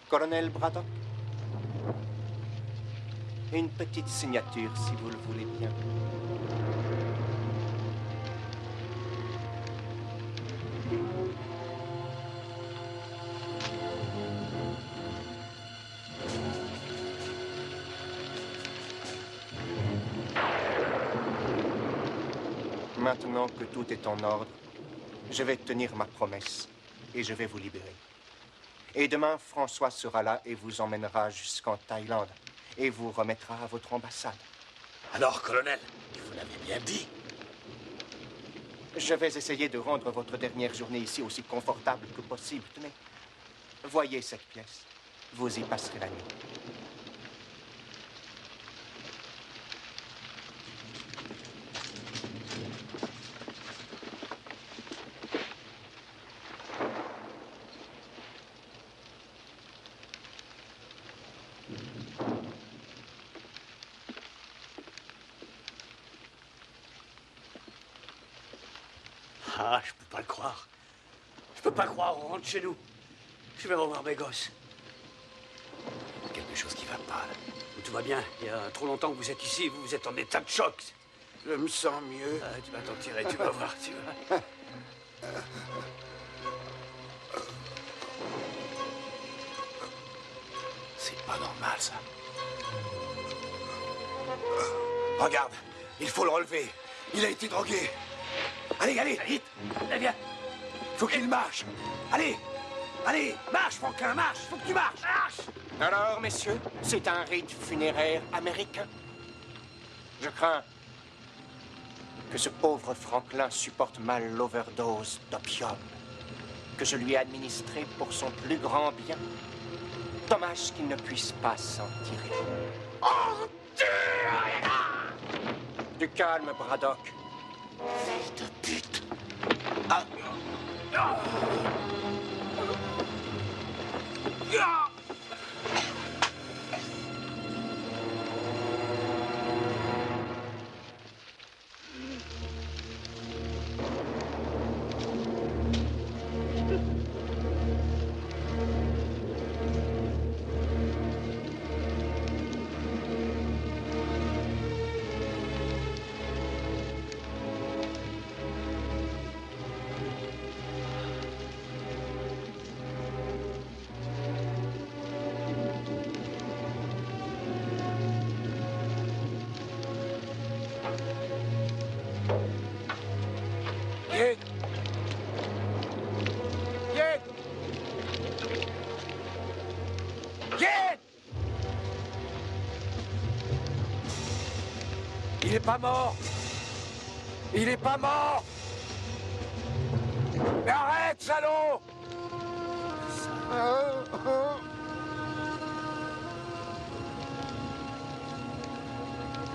Colonel Braddock? Une petite signature, si vous le voulez bien. Maintenant que tout est en ordre, je vais tenir ma promesse et je vais vous libérer. Et demain, François sera là et vous emmènera jusqu'en Thaïlande et vous remettra à votre ambassade. Alors, colonel, vous l'avez bien dit. Je vais essayer de rendre votre dernière journée ici aussi confortable que possible. Tenez, voyez cette pièce. Vous y passerez la nuit. Ah, je peux pas le croire. Je peux pas croire, on rentre chez nous. Je vais revoir mes gosses. Quelque chose qui va pas, là. Tout va bien. Il y a trop longtemps que vous êtes ici, vous êtes en état de choc. Je me sens mieux. Ah, tu vas t'en tirer, tu vas voir, tu vas. C'est pas normal, ça. Regarde, il faut le relever. Il a été drogué. Allez, allez, vite. Allez, viens. Faut qu'il marche. Allez, allez, marche, Franquin, marche. Faut que tu marches. Marche. Alors, messieurs, c'est un rite funéraire américain. Je crains que ce pauvre Franklin supporte mal l'overdose d'opium que je lui ai administré pour son plus grand bien. Dommage qu'il ne puisse pas s'en tirer. Oh, Dieu! Du calme, Braddock. Fils de pute. Ah. Yin! Yin! Yin! Il est pas mort! Il est pas mort! Mais arrête, salaud!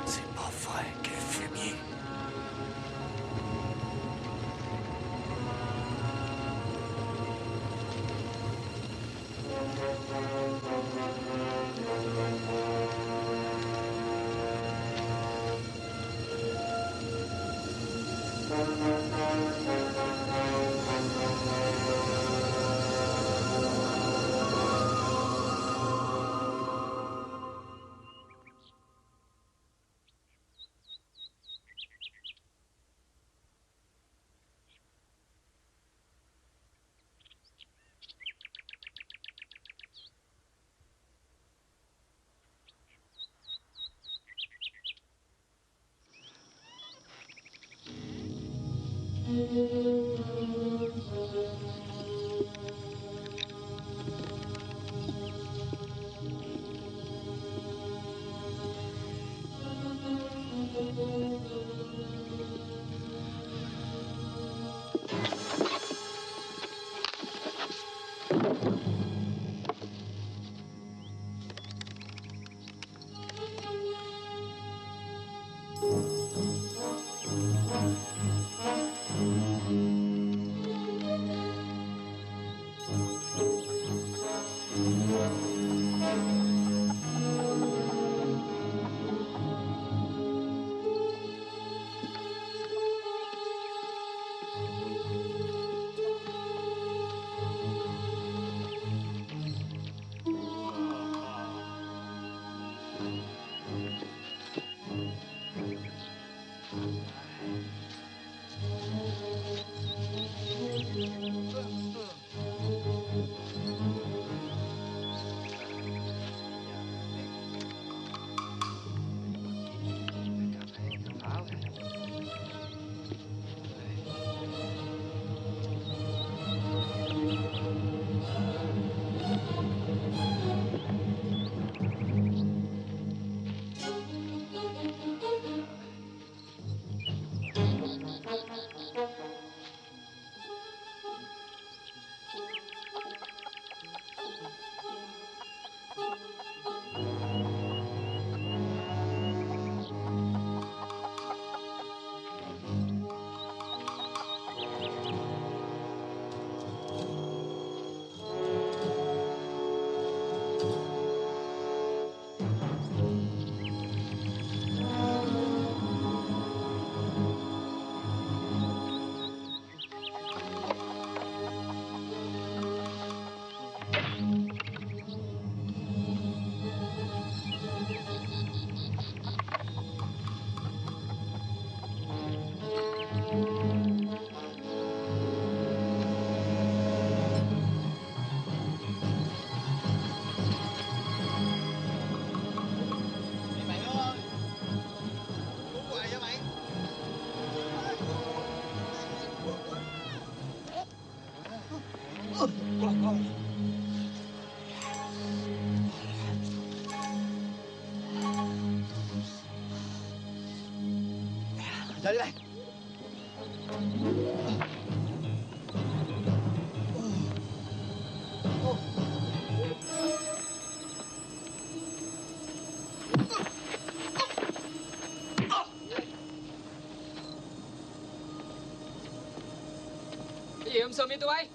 C'est pas vrai, quel fumier! Salut. Cái gì ông Sơ mi tụi bay?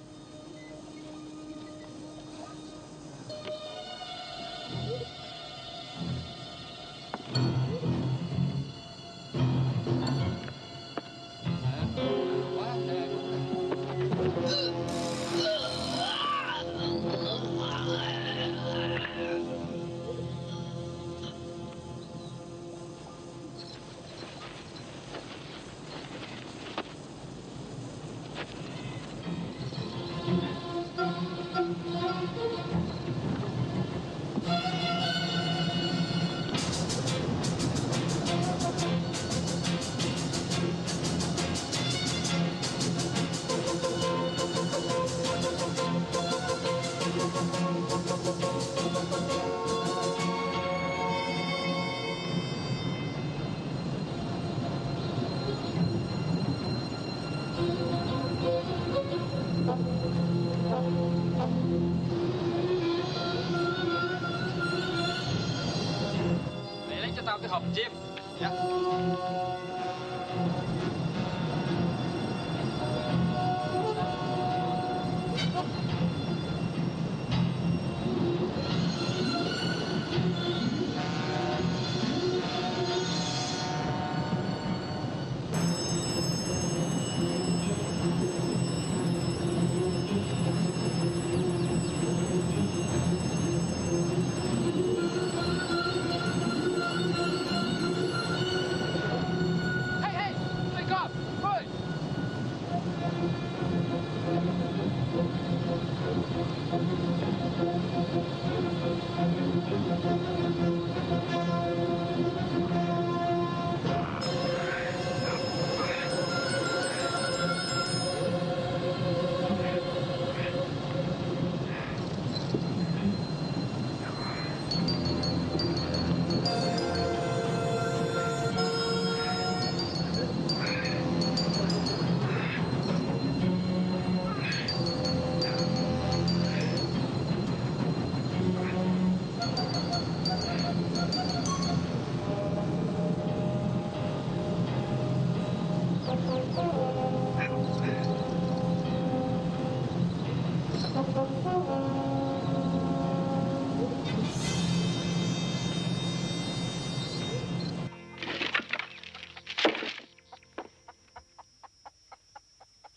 Mày lấy cho tao cái hộp chim. Dạ.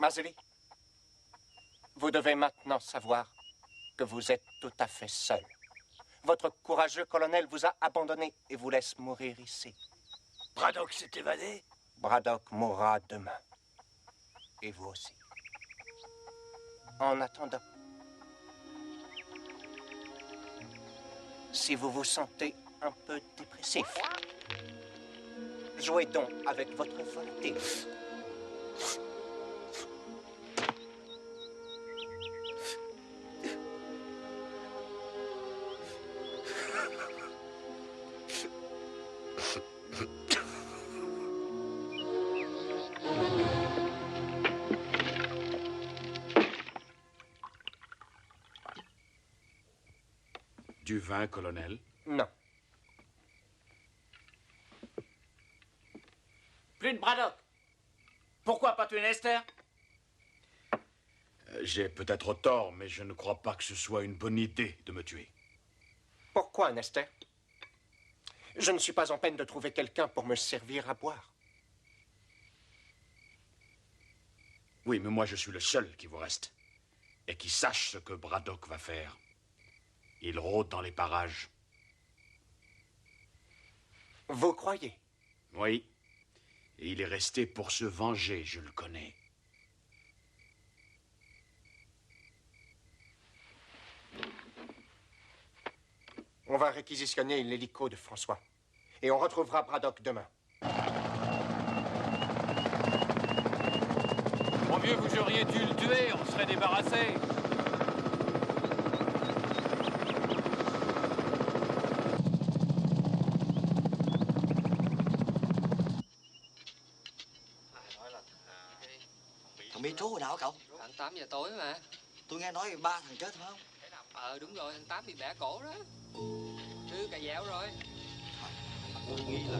Marzeli, vous devez maintenant savoir que vous êtes tout à fait seul. Votre courageux colonel vous a abandonné et vous laisse mourir ici. Braddock s'est évadé? Braddock mourra demain. Et vous aussi. En attendant, si vous vous sentez un peu dépressif, jouez donc avec votre volonté. Du vin, colonel? Non. Plus de Braddock. Pourquoi pas tuer Nester? J'ai peut-être tort, mais je ne crois pas que ce soit une bonne idée de me tuer. Pourquoi, Nester? Je ne suis pas en peine de trouver quelqu'un pour me servir à boire. Oui, mais moi je suis le seul qui vous reste. Et qui sache ce que Braddock va faire. Il rôde dans les parages. Vous croyez? Oui. Et il est resté pour se venger, je le connais. On va réquisitionner l'hélico de François. Et on retrouvera Braddock demain. Mon vieux, vous auriez dû le tuer, on serait débarrassé. hồi nào hả cậu? Khoảng 8 giờ tối mà. Tôi nghe nói 3 thằng chết phải không? Đúng rồi, thằng Tám bị bẻ cổ đó. Thứ cà dẻo rồi. Tôi nghĩ là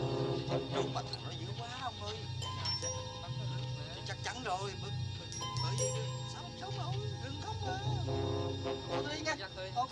trùng mà thằng nó dữ quá ông ơi. Chắc chắn rồi. Bởi vì sao không sống đâu, đừng khóc mà. Tôi đi nha. Ok.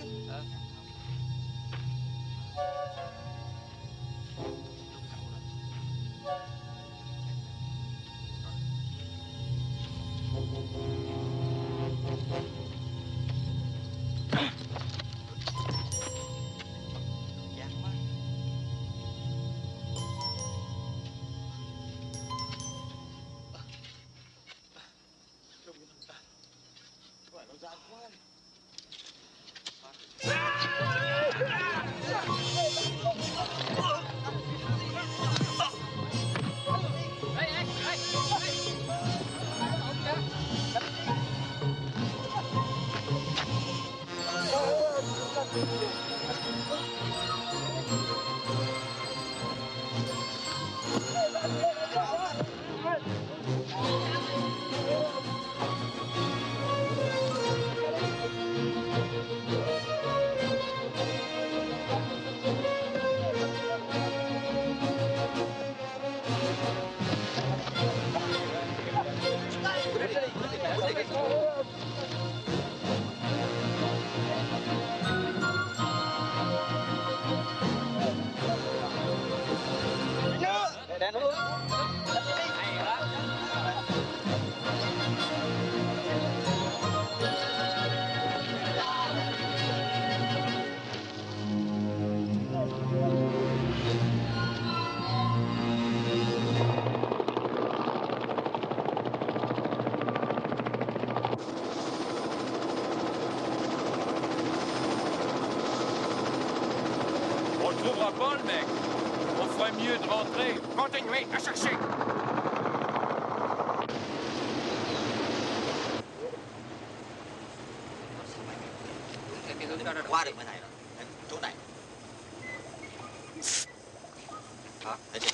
On le trouvera pas, le mec. On ferait mieux de rentrer. Continuez à chercher. Qua được bên này rồi. Chỗ này. Đó, để đi.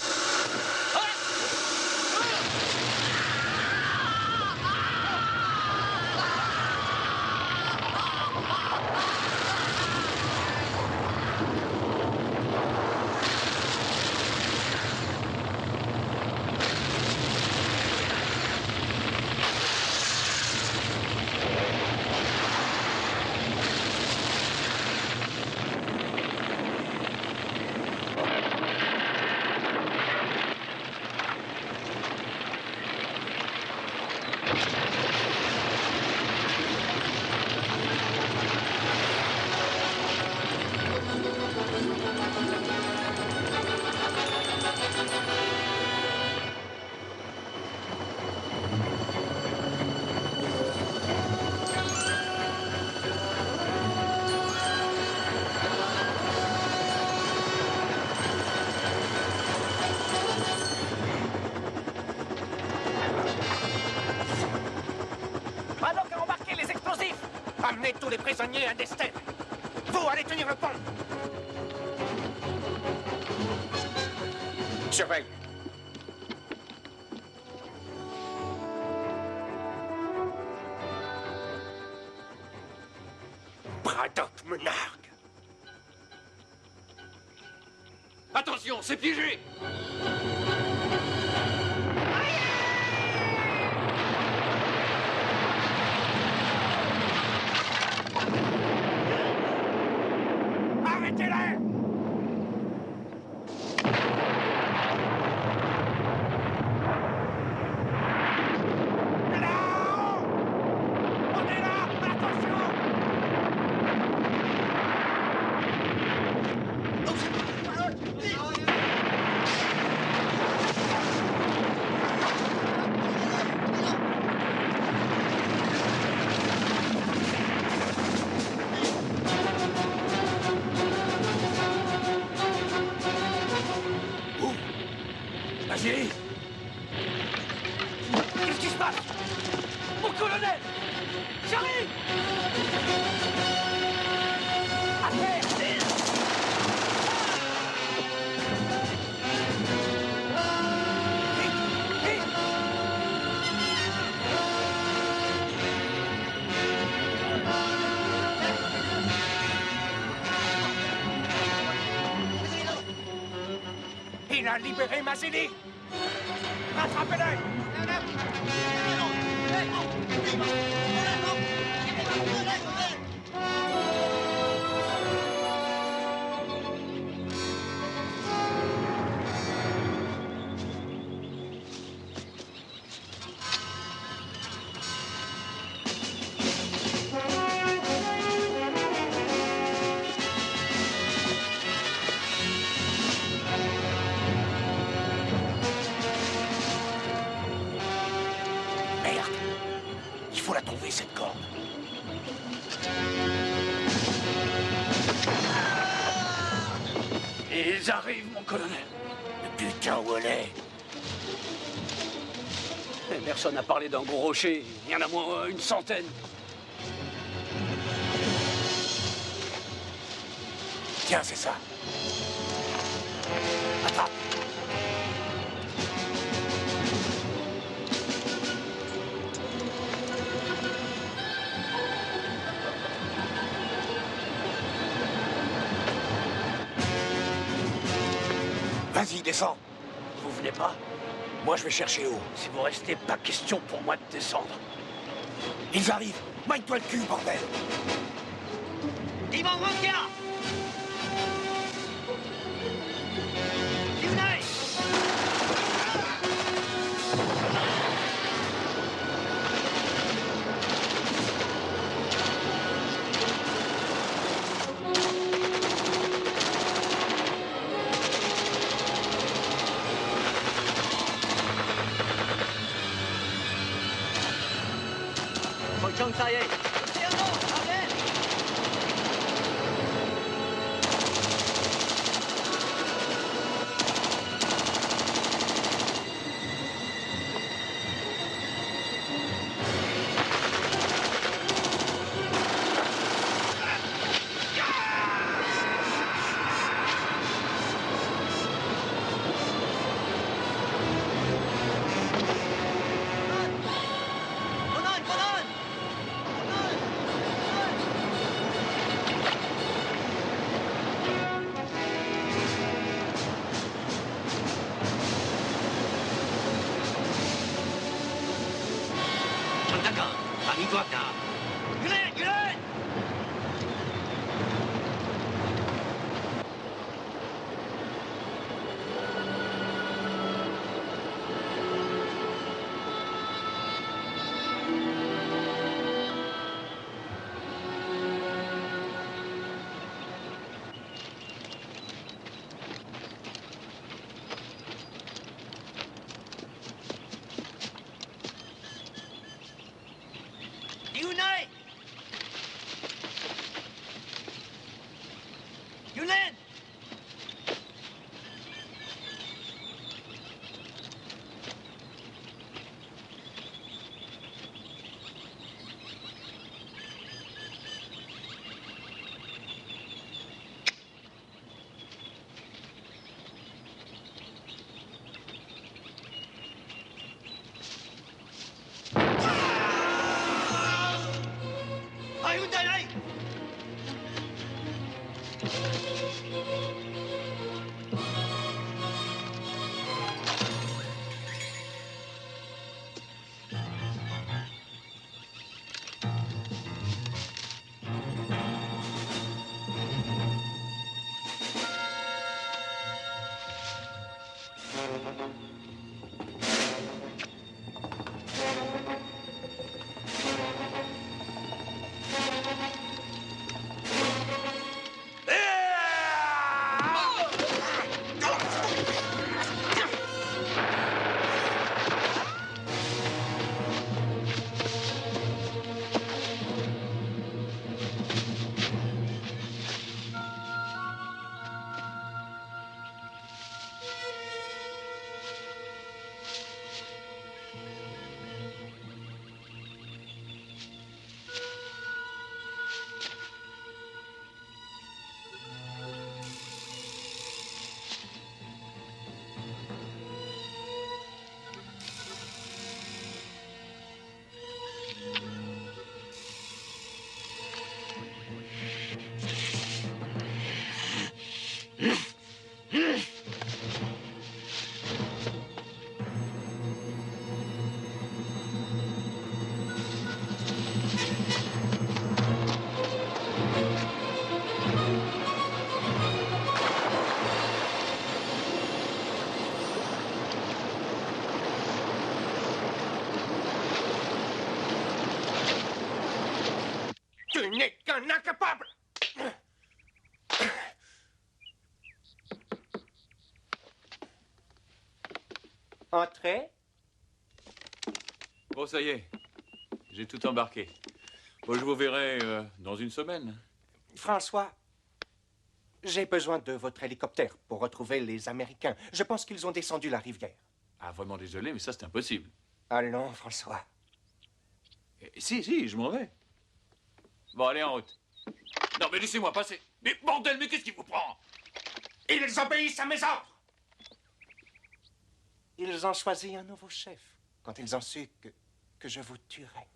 Alors qu'à embarquer les explosifs. Amenez tous les prisonniers à Destin. Vous allez tenir le pont. Surveille. Braddock Menard. Attention, c'est piégé. Arrêtez-les! Vas-y. Qu'est-ce qui se passe? Mon colonel! J'arrive! À terre! Vite! Vite! Il a libéré Mazzini. Rattrapez-le. Il faut la trouver, cette corde. Ils arrivent, mon colonel. Mais putain, où elle est? Personne n'a parlé d'un gros rocher. Il y en a moins une centaine. Tiens, c'est ça. Attrape. Vas-y, descends. Vous venez pas? Moi, je vais chercher haut. Si vous restez, pas question pour moi de descendre. Ils arrivent. Magne-toi le cul, bordel. Dimon Wankia! Yunai! Chong Taye. Entrez. Bon, ça y est. J'ai tout embarqué. Bon, je vous verrai dans une semaine. François, j'ai besoin de votre hélicoptère pour retrouver les Américains. Je pense qu'ils ont descendu la rivière. Ah, vraiment désolé, mais ça, c'est impossible. Allons, François. Si, je m'en vais. Bon, allez, en route. Non, mais laissez-moi passer. Mais bordel, mais qu'est-ce qui vous prend? Ils obéissent à mes ordres. Ils ont choisi un nouveau chef quand ils ont su que je vous tuerais.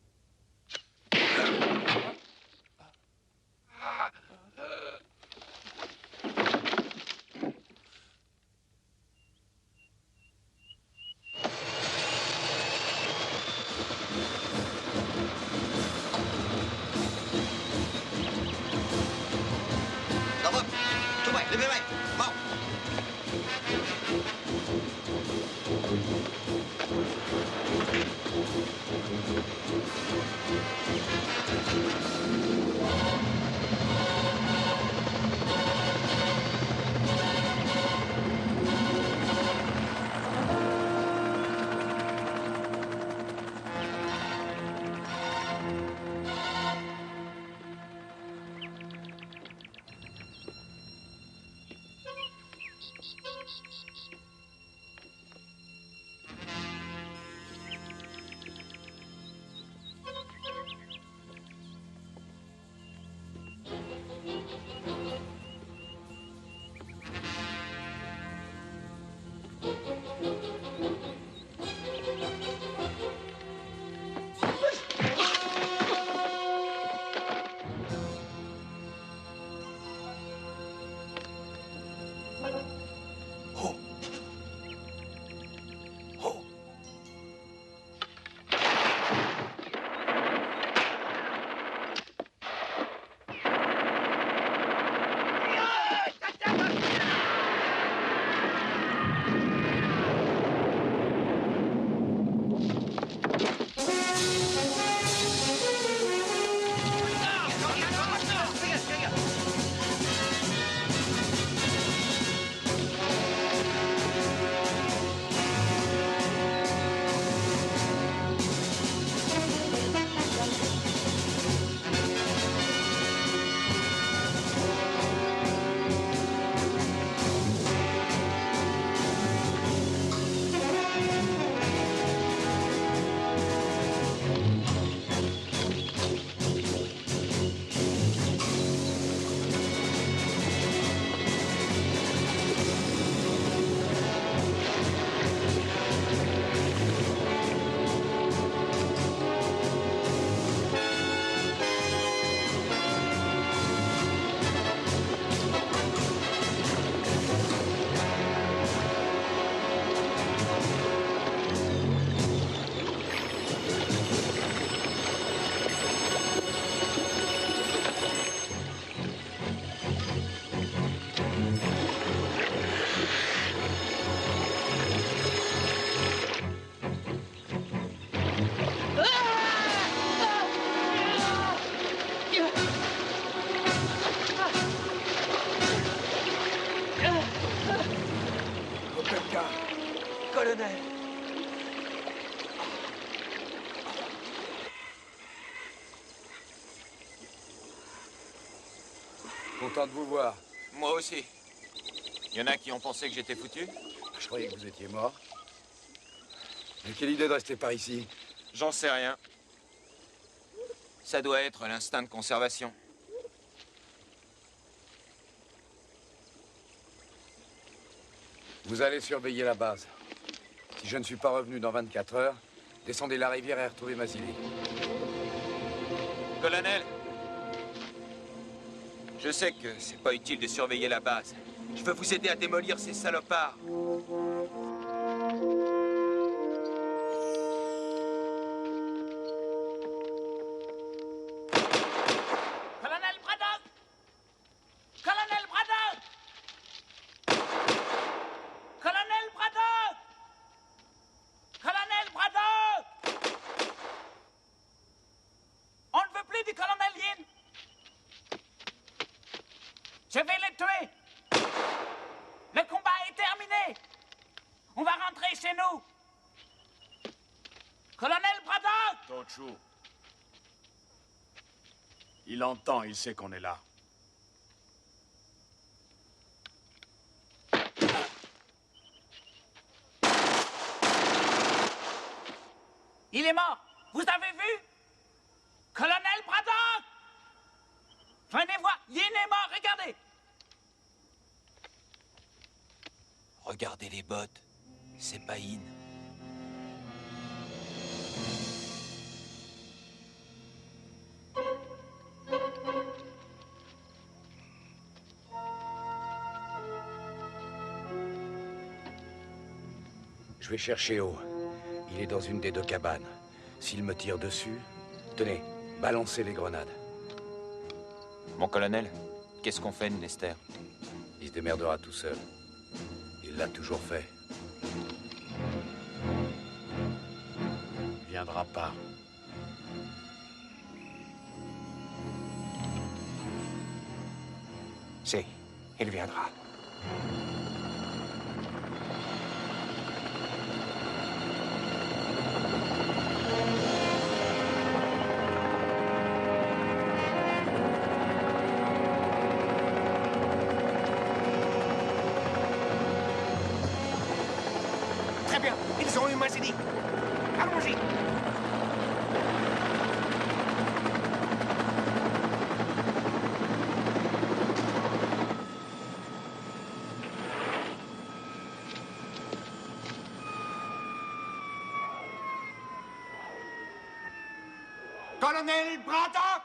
Colonel. Content de vous voir. Moi aussi. Il y en a qui ont pensé que j'étais foutu? Je croyais que vous étiez mort. Mais quelle idée de rester par ici? J'en sais rien. Ça doit être l'instinct de conservation. Vous allez surveiller la base. Si je ne suis pas revenu dans 24 heures, descendez la rivière et retrouvez Mazili. Colonel, je sais que c'est pas utile de surveiller la base. Je veux vous aider à démolir ces salopards. Colonel Braddock! Colonel Braddock! Colonel Braddock! Colonel Braddock! On ne veut plus du colonel Yin. Je vais les tuer. Le combat est terminé. On va rentrer chez nous. Tochu. Il entend, il sait qu'on est là. Il est mort. Vous avez vu? Colonel Braddock! Venez voir, Yin est mort, regardez! Regardez les bottes. C'est pas Yin. Je vais chercher O. Il est dans une des deux cabanes. S'il me tire dessus, tenez, balancez les grenades. Mon colonel, qu'est-ce qu'on fait de Nester? Il se démerdera tout seul. Il l'a toujours fait. Il viendra pas. Si, il viendra. Très bien, ils ont eu Mazili. Allons-y. Colonel Braddock!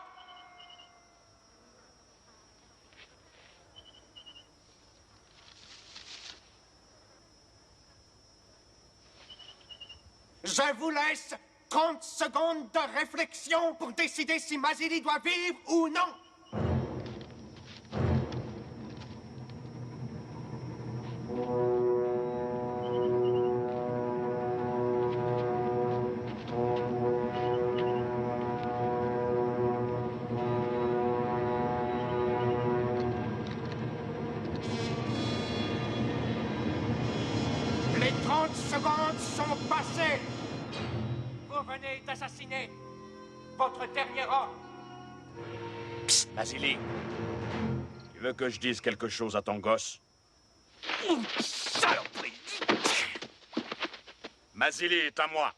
Je vous laisse 30 secondes de réflexion pour décider si Mazili doit vivre ou non. Les 30 secondes sont passées. Vous venez d'assassiner votre dernier homme. Mazili, tu veux que je dise quelque chose à ton gosse? Saloperie! Mazili est à moi.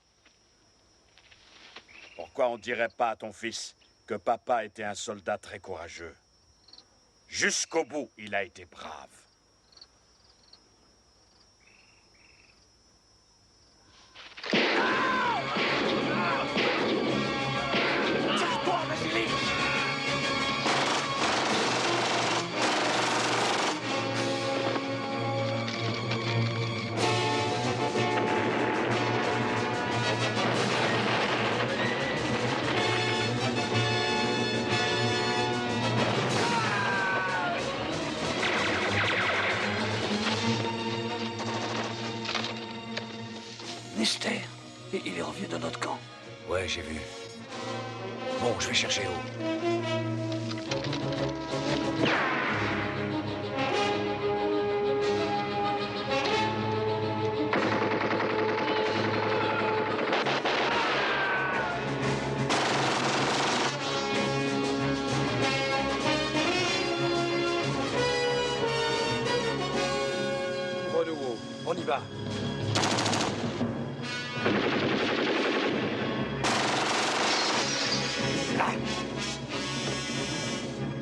Pourquoi on dirait pas à ton fils que papa était un soldat très courageux? Jusqu'au bout, il a été brave. Tire-toi, Mazili! Nester, il est revenu dans notre camp. Ouais, j'ai vu. Bon, je vais chercher O. Renouveau, on y va.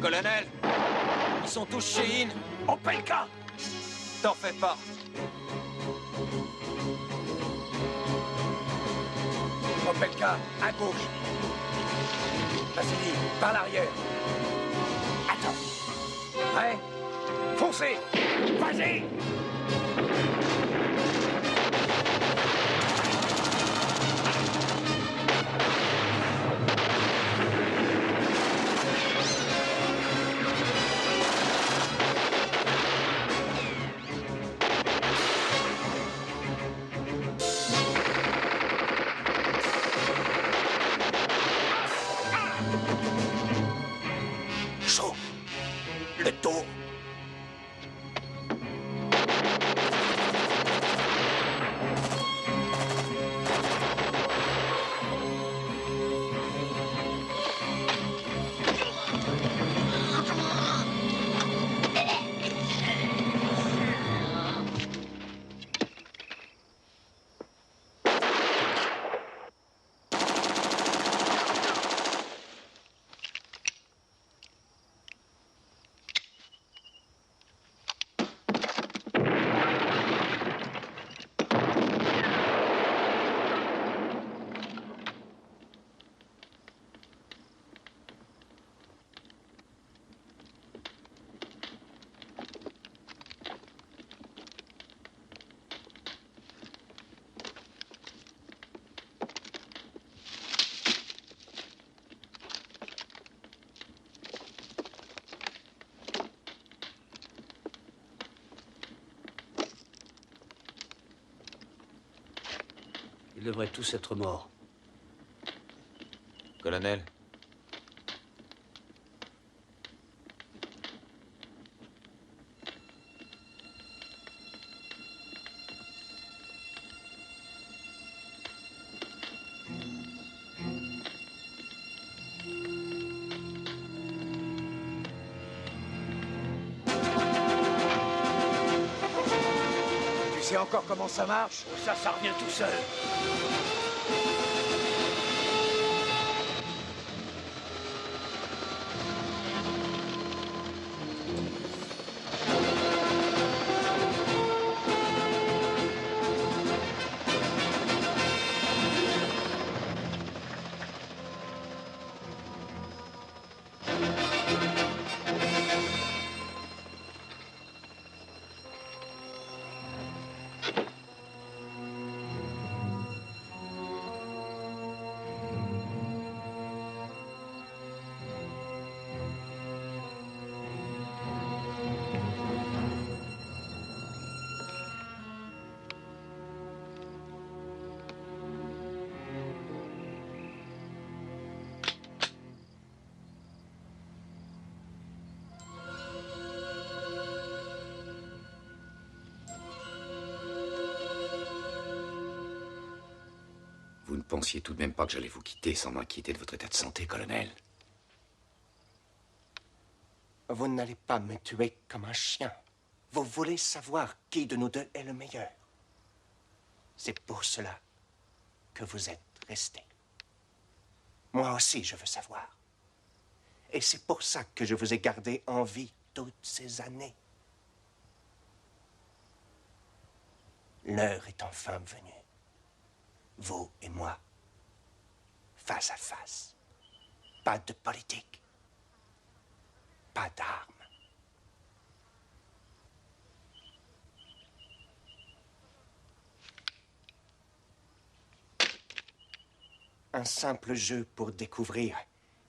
Colonel, ils sont tous chez In. Opelka! T'en fais pas. Opelka, à gauche. Mazili, par l'arrière. Attends. Prêt? Foncez! Vas-y! Chaud. Le dos. Ils devraient tous être morts. Colonel, Tu sais encore comment ça marche? Ça revient tout seul. Vous ne pensiez tout de même pas que j'allais vous quitter sans m'inquiéter de votre état de santé, colonel? Vous n'allez pas me tuer comme un chien. Vous voulez savoir qui de nous deux est le meilleur. C'est pour cela que vous êtes resté. Moi aussi, je veux savoir. Et c'est pour ça que je vous ai gardé en vie toutes ces années. L'heure est enfin venue. Vous et moi, face à face. Pas de politique. Pas d'armes. Un simple jeu pour découvrir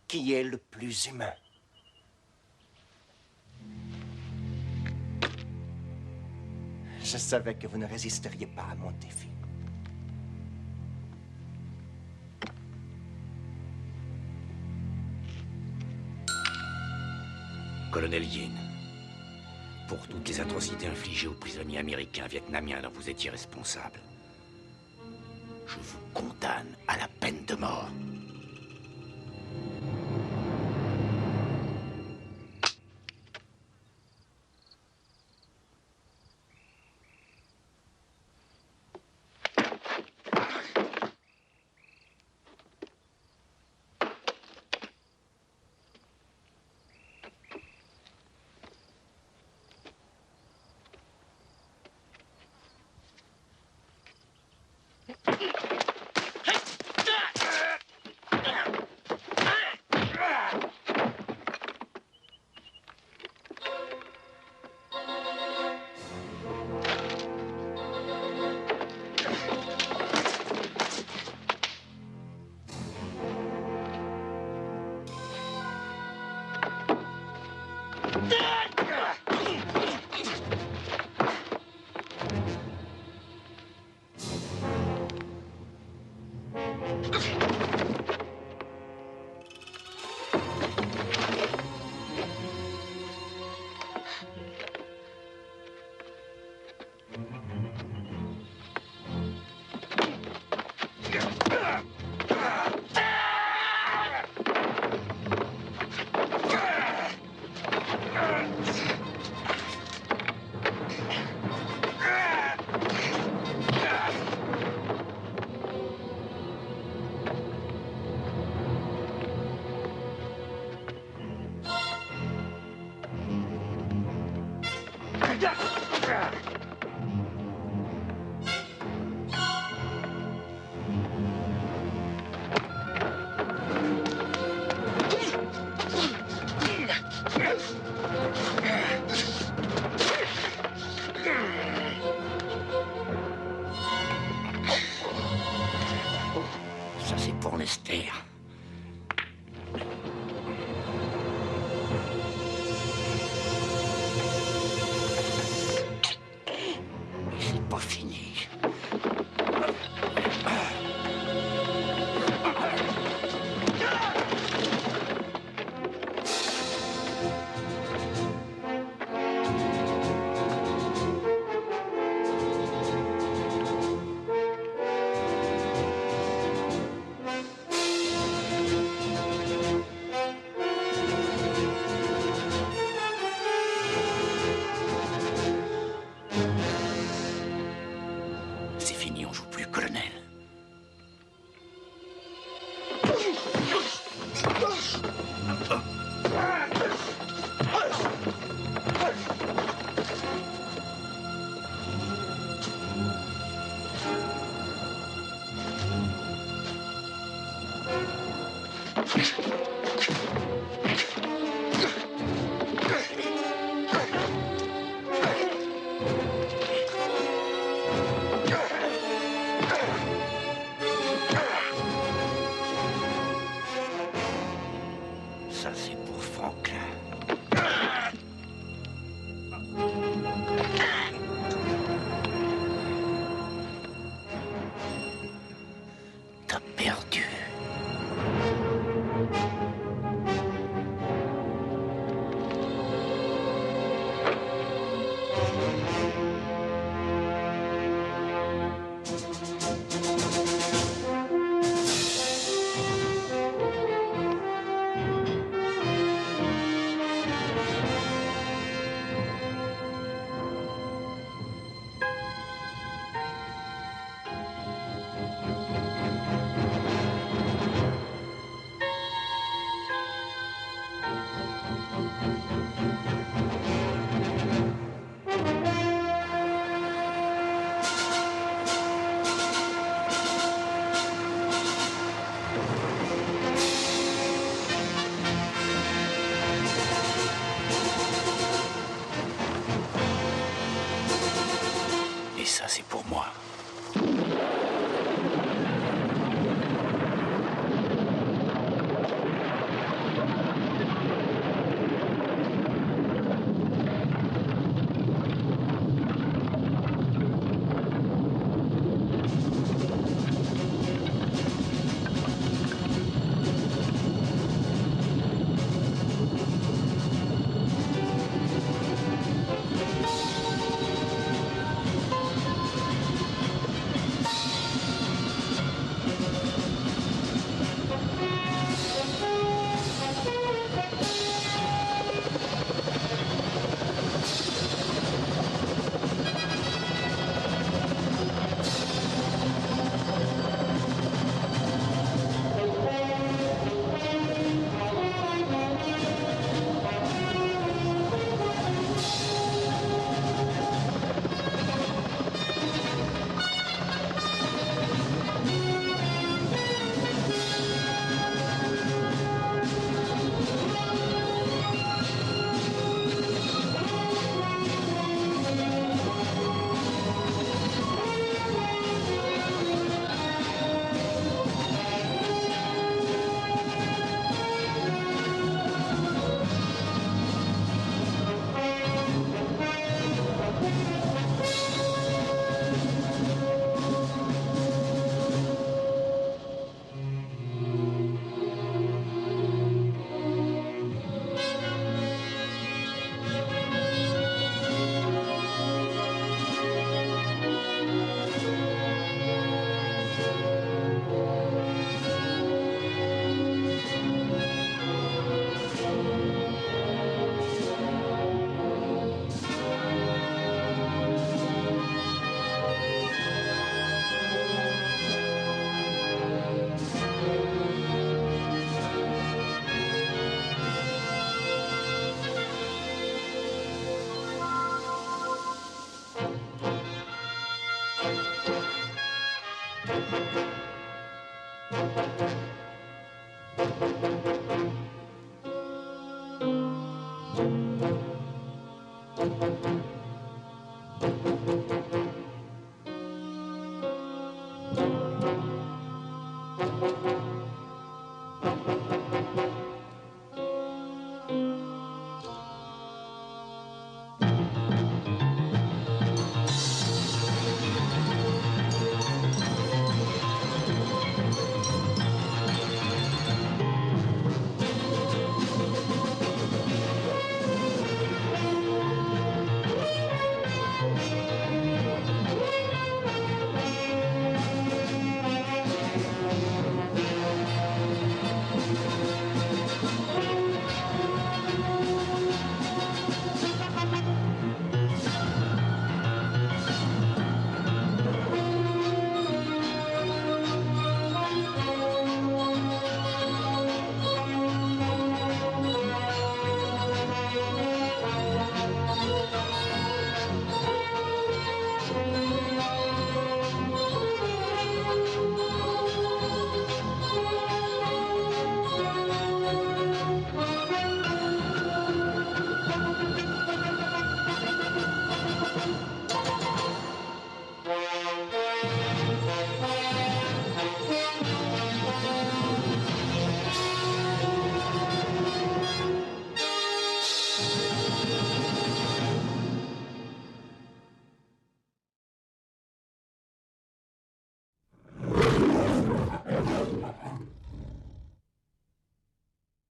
qui est le plus humain. Je savais que vous ne résisteriez pas à mon défi. Colonel Yin, pour toutes les atrocités infligées aux prisonniers américains vietnamiens dont vous étiez responsable, je vous condamne à la peine de mort. Ça, c'est pour Lester. Mais c'est pas fini. Mais ça, c'est pour moi. Thank you.